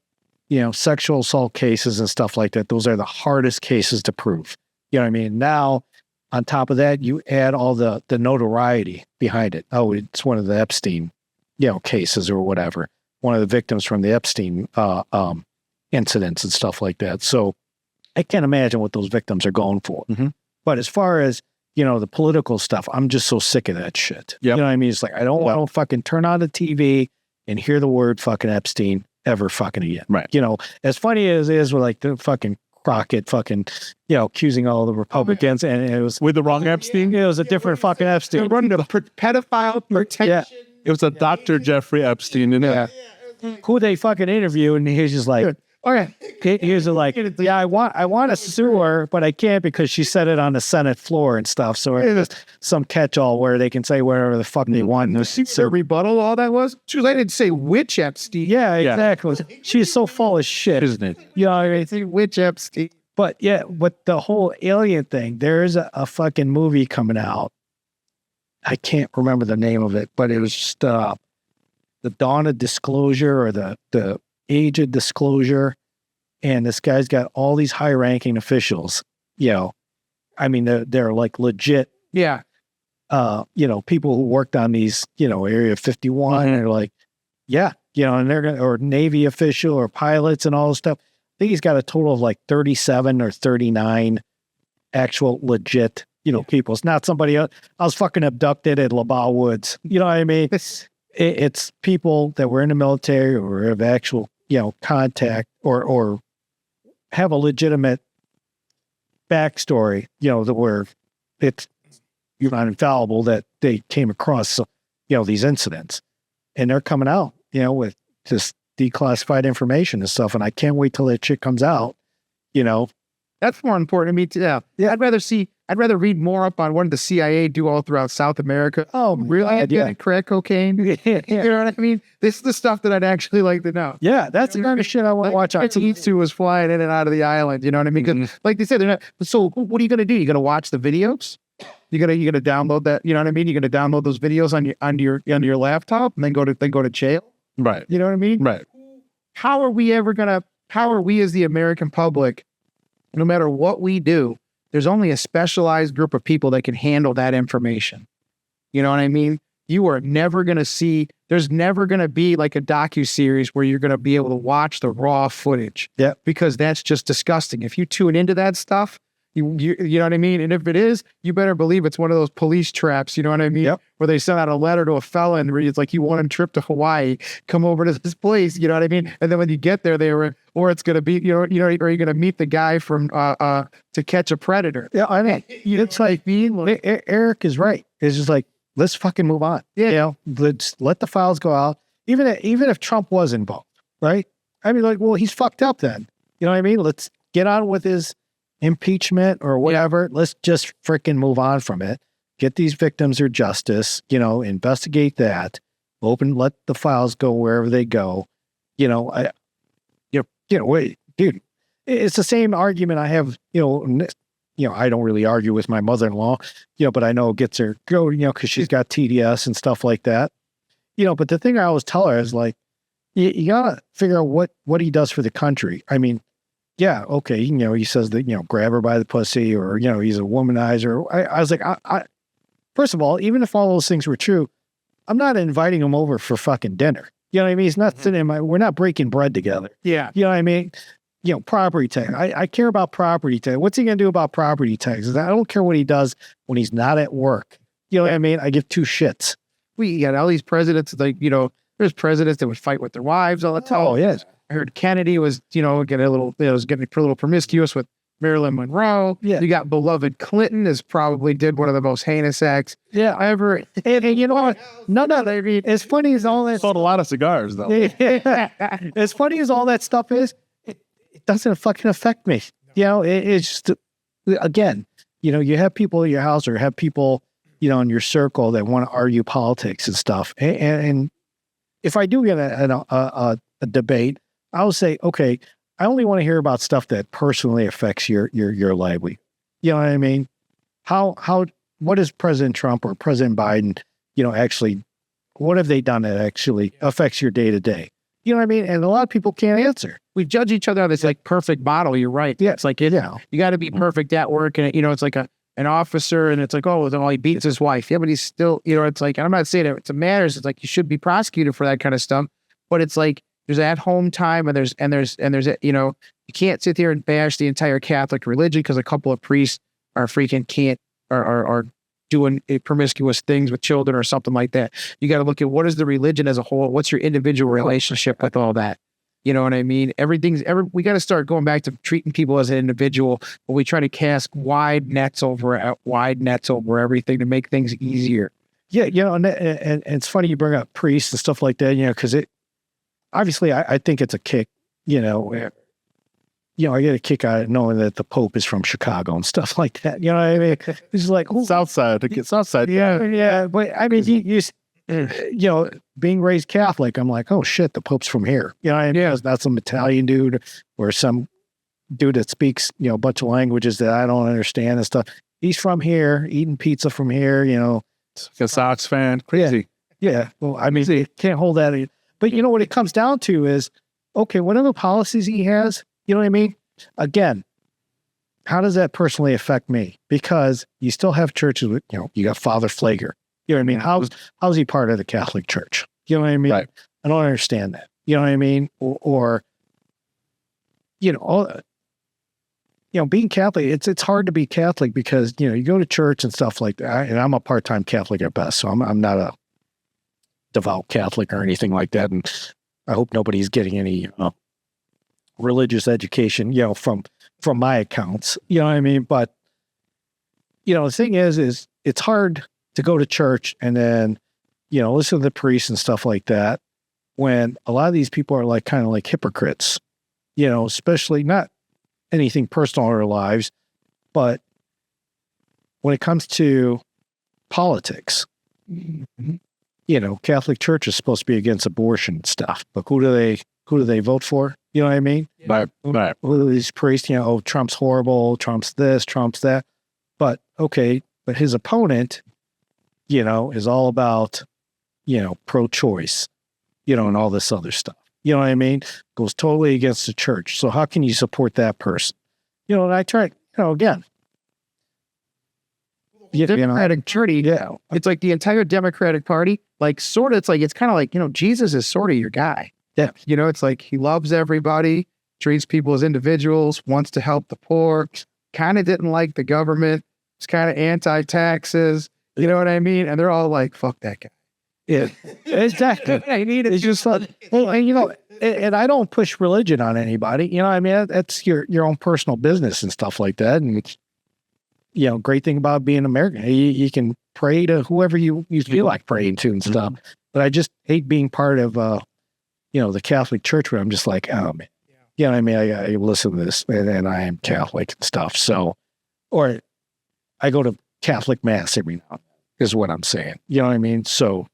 you know, sexual assault cases and stuff like that, those are the hardest cases to prove. You know what I mean? Now, on top of that, you add all the notoriety behind it. Oh, it's one of the Epstein, you know, cases or whatever. One of the victims from the Epstein incidents and stuff like that. So I can't imagine what those victims are going for. Mhm. But as far as, you know, the political stuff, I'm just so sick of that shit. Yep. You know what I mean? It's like, I don't fucking turn on the TV and hear the word fucking Epstein ever fucking again. Right. You know, as funny as it is with like the fucking Crockett fucking, you know, accusing all the Republicans, and it was With the wrong Epstein? it was a different fucking Epstein. Running a pedophile protection. It was a Dr. Jeffrey Epstein. And Who they fucking interview, and he's just like, Okay. here's like, yeah, I want to sue her, but I can't because she said it on the Senate floor and stuff. So it's some catch-all where they can say whatever the fuck they want. The rebuttal, all that was? She was, I didn't say which Epstein. Yeah, exactly. She's so full of shit. isn't it? You know what I mean? I think which Epstein. But yeah, but the whole alien thing, there's a fucking movie coming out. I can't remember the name of it, but it was just the Dawn of Disclosure or the Age of Disclosure. And this guy's got all these high ranking officials, you know, I mean, they're like legit, Yeah. you know, people who worked on these, you know, Area 51 and they're like, yeah, you know, and they're going to, or Navy official or pilots and all this stuff. I think he's got a total of like 37 or 39 actual legit, you know, people. It's not somebody else. I was fucking abducted at LaBelle Woods. You know what I mean? It's people that were in the military or have actual, you know, contact or have a legitimate backstory, you know, that where you're not infallible that they came across, you know, these incidents, and they're coming out, you know, with just declassified information and stuff. And I can't wait till that shit comes out, you know. That's more important to me too. Yeah. I'd rather read more up on what did the CIA do all throughout South America. Oh, Real yeah. crack cocaine. You know what I mean? This is the stuff that I'd actually like to know. Yeah, that's the kind of shit I want to watch on TV. T2 was flying in and out of the island. You know what I mean? Because like they said, they're not. So what are you going to do? You're going to watch the videos? You're gonna download that. You know what I mean? You're going to download those videos on your laptop and then go to jail. Right. You know what I mean? Right. How are we as the American public, no matter what we do, there's only a specialized group of people that can handle that information. You know what I mean? You are never going to see, there's never going to be like a docuseries where you're going to be able to watch the raw footage. Yeah. Because that's just disgusting. If you tune into that stuff, you know what I mean? And if it is, you better believe it's one of those police traps, you know what I mean? Yep. Where they send out a letter to a fella and it's like, you want a trip to Hawaii, come over to this place, you know what I mean? And then when you get there, or it's going to be, or you're going to meet the guy from To Catch a Predator. Yeah, I mean, it's like Eric is right. It's just like, let's fucking move on. Yeah. You know, let's let the files go out. Even if Trump was involved, right? I mean, like, well, he's fucked up then. You know what I mean? Let's get on with his impeachment or whatever. Let's just freaking move on from it. get these victims their justice, you know, investigate that, let the files go wherever they go. You know, wait, dude, it's the same argument I have, I don't really argue with my mother-in-law, but I know it gets her go, because she's got TDS and stuff like that. But the thing I always tell her is like, you gotta figure out what he does for the country. I mean, yeah, okay, he says that, grab her by the pussy, or, he's a womanizer. I was like, I first of all, even if all those things were true, I'm not inviting him over for fucking dinner. You know what I mean? He's not sitting we're not breaking bread together. Yeah. You know what I mean? Property tax. I care about property tax. What's he going to do about property taxes? I don't care what he does when he's not at work. You know what I mean? I give two shits. We got all these presidents, like, there's presidents that would fight with their wives all the time. Oh, yes. I heard Kennedy was, getting a little promiscuous with Marilyn Monroe. Yeah. You got beloved Clinton probably did one of the most heinous acts ever. And you know what? No, I mean, as funny as all that Sold a lot of cigars, though. as funny as all that stuff is, it doesn't fucking affect me. It's just, again, you have people at your house or have people, in your circle that want to argue politics and stuff. And if I do get a debate, I'll say, okay, I only want to hear about stuff that personally affects your livelihood. You know what I mean? What is President Trump or President Biden, actually, what have they done that actually affects your day to day? You know what I mean? And a lot of people can't answer. We judge each other on this like perfect model. You're right. Yeah. It's like, you got to be perfect at work. And, it's like an officer and it's like, oh, he beats his wife. Yeah, but he's still, it's like, and I'm not saying it matters. It's like, you should be prosecuted for that kind of stuff. But it's like, there's at home time and there's, you can't sit there and bash the entire Catholic religion because a couple of priests are are doing promiscuous things with children or something like that. You got to look at what is the religion as a whole. What's your individual relationship with all that? You know what I mean? We got to start going back to treating people as an individual, but we try to cast wide nets over everything to make things easier. Yeah. And it's funny you bring up priests and stuff like that, because obviously I think it's a kick, I get a kick out of knowing that the Pope is from Chicago and stuff like that. You know what I mean? It's like, Southside. Yeah. But I mean, being raised Catholic, I'm like, oh shit, the Pope's from here. You know what I mean? It's not some Italian dude or some dude that speaks, a bunch of languages that I don't understand and stuff. He's from here, eating pizza from here, a Sox fan. Crazy. Yeah. Well, I mean, can't hold that. But what it comes down to is, okay, whatever policies he has, you know what I mean? Again, how does that personally affect me? Because you still have churches with, you got Father Flager. You know what I mean? How's he part of the Catholic Church? You know what I mean? Right. I don't understand that. You know what I mean? Or being Catholic, it's hard to be Catholic because, you go to church and stuff like that. And I'm a part-time Catholic at best, so I'm not a devout Catholic or anything like that. And I hope nobody's getting any religious education, from my accounts. You know what I mean? But, the thing is it's hard to go to church and then, listen to the priests and stuff like that when a lot of these people are like kind of like hypocrites, especially not anything personal in their lives, but when it comes to politics, Catholic Church is supposed to be against abortion stuff, but who do they vote for? You know what I mean? Right. These priests, Trump's horrible, Trump's this, Trump's that. But okay, but his opponent, is all about, pro-choice, and all this other stuff. You know what I mean? Goes totally against the church. So how can you support that person? And I try, again. Democratic Party, it's like the entire Democratic Party, like sort of, it's kind of like, Jesus is sort of your guy. Yeah. It's like he loves everybody, treats people as individuals, wants to help the poor, kind of didn't like the government, was kind of anti-taxes, you know what I mean? And they're all like, fuck that guy. Yeah, exactly. It's just like, and I don't push religion on anybody. I mean, that's your own personal business and stuff like that. And great thing about being American, you can pray to whoever you feel like praying to and stuff. But I just hate being part of, the Catholic Church where I'm just like, oh man, you know what I mean? I listen to this and I am Catholic and stuff. So, or I go to Catholic mass every now and then. is what I'm saying. You know what I mean? So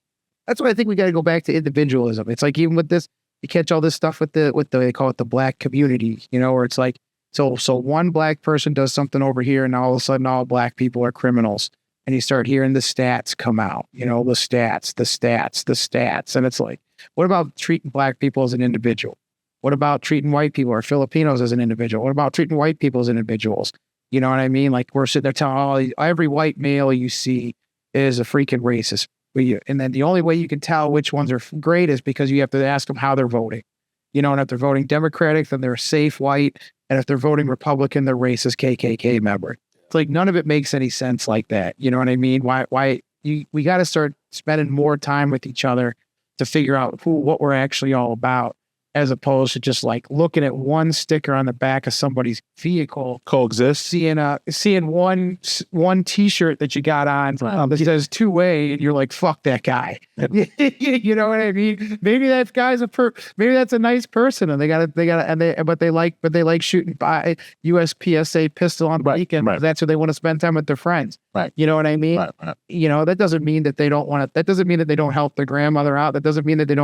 That's why I think we got to go back to individualism. It's like even with this, you catch all this stuff with the they call it the black community, you know, where it's like so one black person does something over here, and all of a sudden all black people are criminals, and you start hearing the stats come out, you know, the stats, and it's like, what about treating black people as an individual? What about treating white people or Filipinos as an individual? What about treating white people as individuals? You know what I mean? Like we're sitting there telling every white male you see is a freaking racist. And then the only way you can tell which ones are great is because you have to ask them how they're voting. You know, and if they're voting Democratic, then they're a safe white. And if they're voting Republican, they're racist KKK member. It's like none of it makes any sense like that. You know what I mean? We got to start spending more time with each other to figure out what we're actually all about, as opposed to just like looking at one sticker on the back of somebody's vehicle, Coexist. seeing one T-shirt that you got on that says 2A, and you're like, "Fuck that guy." You know what I mean? Maybe that guy's maybe that's a nice person, and but they like shooting by USPSA pistol on the weekend. Right. That's where they want to spend time with their friends. Right. You know what I mean? Right. You know, that doesn't mean that they don't want to. That doesn't mean that they don't help their grandmother out. That doesn't mean that they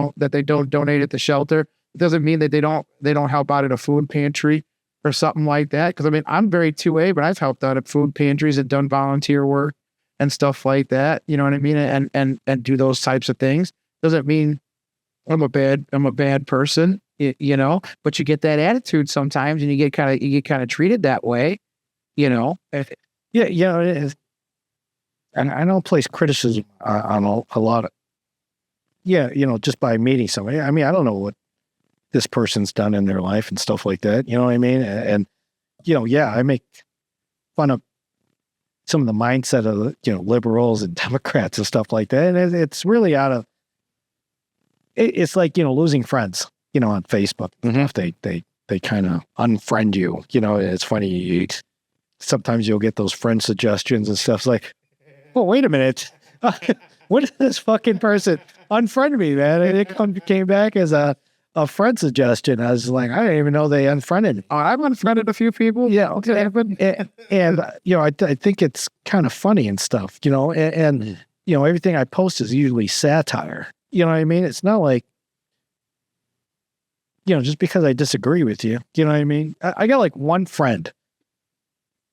don't donate at the shelter. It doesn't mean that they don't help out at a food pantry or something like that. Because I mean, I'm very 2A, but I've helped out at food pantries and done volunteer work and stuff like that. You know what I mean? And do those types of things. Doesn't mean I'm a bad person, you know. But you get that attitude sometimes, and you get kind of treated that way, you know. yeah, it is. And I don't place criticism on a lot of, you know, just by meeting somebody. I mean, I don't know what this person's done in their life and stuff like that. You know what I mean? And you know, yeah, I make fun of some of the mindset of, you know, liberals and Democrats and stuff like that. And it's really it's like, you know, losing friends, you know, on Facebook. If they kind of unfriend you, you know, it's funny. Sometimes you'll get those friend suggestions and stuff. It's like, well, wait a minute. What did this fucking person unfriend me, man? And it came back as a friend suggestion. I was like, I didn't even know they unfriended me. Oh, I've unfriended a few people. Yeah, okay. And you know, I think it's kind of funny and stuff, you know, and you know, everything I post is usually satire. You know what I mean? It's not like, you know, just because I disagree with you, you know what I mean? I got like one friend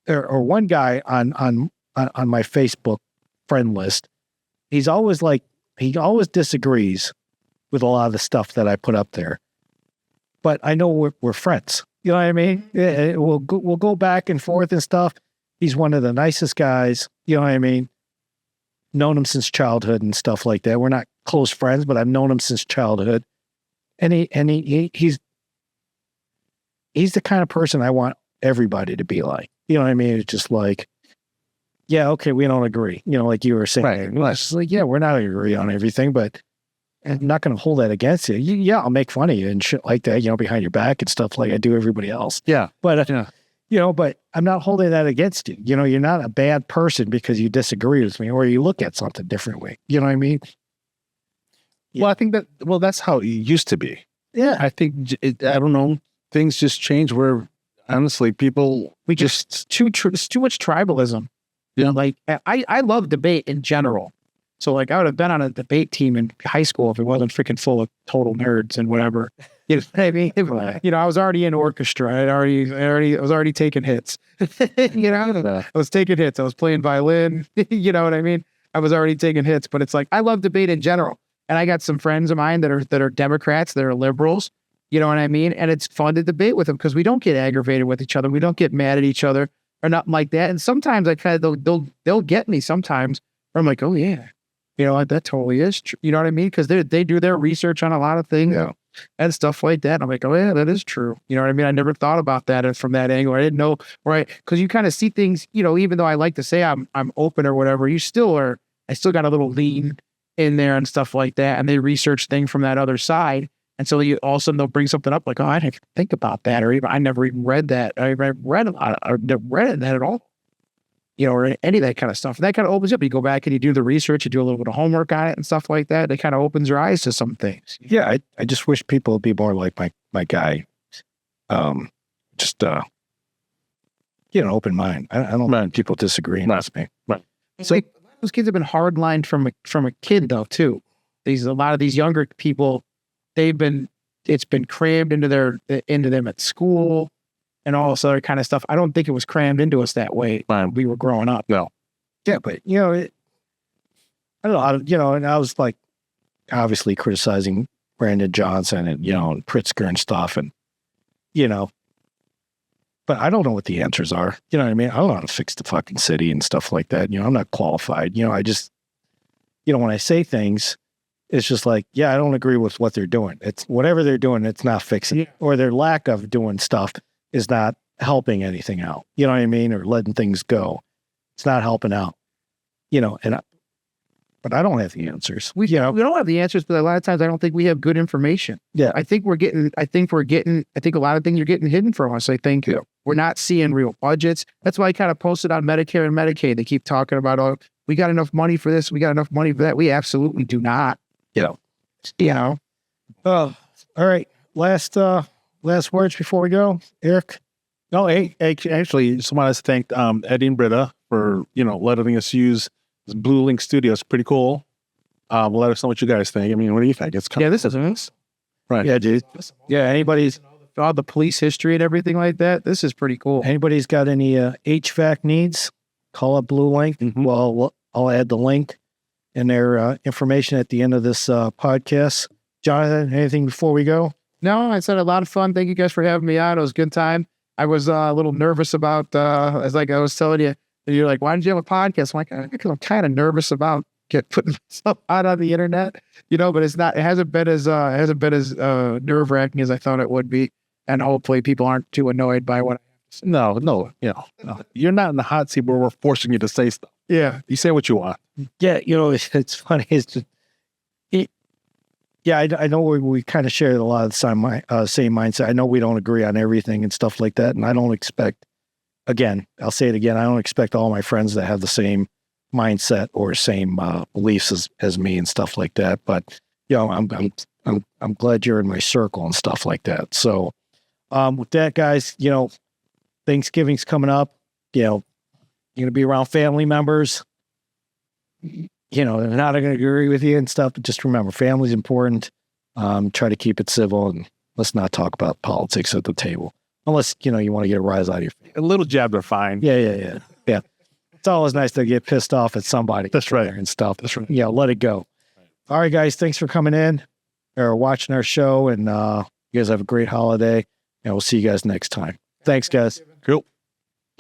or one guy on my Facebook friend list. He always disagrees with a lot of the stuff that I put up there, but I know we're friends. You know what I mean? We'll go back and forth and stuff. He's one of the nicest guys. You know what I mean? Known him since childhood and stuff like that. We're not close friends, but I've known him since childhood. And he's the kind of person I want everybody to be like. You know what I mean? It's just like, yeah, okay, we don't agree. You know, like you were saying. Right. Well, it's like, yeah, we're not agree on everything, but I'm not going to hold that against you. Yeah, I'll make fun of you and shit like that, you know, behind your back and stuff like I do everybody else. Yeah. But, you know, but I'm not holding that against you. You know, you're not a bad person because you disagree with me or you look at something differently. You know what I mean? Yeah. Well, I think that's how it used to be. Yeah. I think, I don't know, things just change where, honestly, people... It's too much tribalism. Yeah. Like, I love debate in general. So, like, I would have been on a debate team in high school if it wasn't freaking full of total nerds and whatever. You know what I mean? You know, I was already in orchestra. I was already taking hits. You know, I was taking hits. I was playing violin. You know what I mean? I was already taking hits. But it's like, I love debate in general. And I got some friends of mine that are Democrats, that are liberals. You know what I mean? And it's fun to debate with them because we don't get aggravated with each other. We don't get mad at each other or nothing like that. And sometimes I kind of they'll get me sometimes. Where I'm like, oh yeah, you know, that totally is true. You know what I mean? Because they do their research on a lot of things and stuff like that. And I'm like, oh yeah, that is true. You know what I mean? I never thought about that from that angle. I didn't know, right? Because you kind of see things, you know, even though I like to say I'm open or whatever, I still got a little lean in there and stuff like that. And they research things from that other side. And so all of a sudden they'll bring something up like, oh, I didn't think about that, or even I never even read that. I read a lot, or never read that at all, you know, or any of that kind of stuff. And that kind of opens up. You go back and you do the research, you do a little bit of homework on it and stuff like that. It kind of opens your eyes to some things. Yeah, I just wish people would be more like my guy. Just you know, open mind. I don't mind people disagreeing with me. Right. So those kids have been hardlined from a kid though too. A lot of these younger people, it's been crammed into them at school and all this other kind of stuff. I don't think it was crammed into us that way when we were growing up. No. Yeah, but I don't know, and I was like obviously criticizing Brandon Johnson and and Pritzker and stuff, and but I don't know what the answers are. You know what I mean? I don't know how to fix the fucking city and stuff like that. I'm not qualified. I just, when I say things, it's just like, I don't agree with what they're doing. It's whatever they're doing, it's not fixing it, or their lack of doing stuff is not helping anything out. You know what I mean? Or letting things go. It's not helping out. But I don't have the answers. We don't have the answers, but a lot of times I don't think we have good information. Yeah. I think a lot of things are getting hidden from us. I think we're not seeing real budgets. That's why I kind of posted on Medicare and Medicaid. They keep talking about, oh, we got enough money for this. We got enough money for that. We absolutely do not. Oh, all right. Last words before we go, Eric. No, actually, someone has thanked Eddie and Britta for letting us use this Blue Link Studio. It's pretty cool. Let us know what you guys think. I mean, what do you think? It's This is us. Right. Yeah, dude. Yeah, all the police history and everything like that. This is pretty cool. anybody's got any HVAC needs, call up Blue Link. Mhm. Well, I'll add the link and their information at the end of this podcast. Jonathan, anything before we go? No, I said a lot of fun. Thank you guys for having me on. It was a good time. I was a little nervous about, as like I was telling you, you're like, why did you have a podcast? I'm like, because I'm kind of nervous about putting myself out on the internet, but it hasn't been as nerve wracking as I thought it would be. And hopefully people aren't too annoyed by what I have to say. No. You're not in the hot seat where we're forcing you to say stuff. Yeah. You say what you want. Yeah, it's funny. It's just, I know we kind of share a lot of the same mindset. I know we don't agree on everything and stuff like that. And I don't expect, again, I'll say it again, I don't expect all my friends to have the same mindset or same beliefs as me and stuff like that. But, I'm glad you're in my circle and stuff like that. So with that, guys, Thanksgiving's coming up. You're going to be around family members. They're not going to agree with you and stuff, but just remember, family's important. Try to keep it civil, and let's not talk about politics at the table. Unless, you want to get a rise out of your face. A little jabs are fine. Yeah. It's always nice to get pissed off at somebody. That's right. And stuff. That's right. Let it go. All right, guys. Thanks for coming in or watching our show. And you guys have a great holiday. And we'll see you guys next time. Thanks, guys. Cool.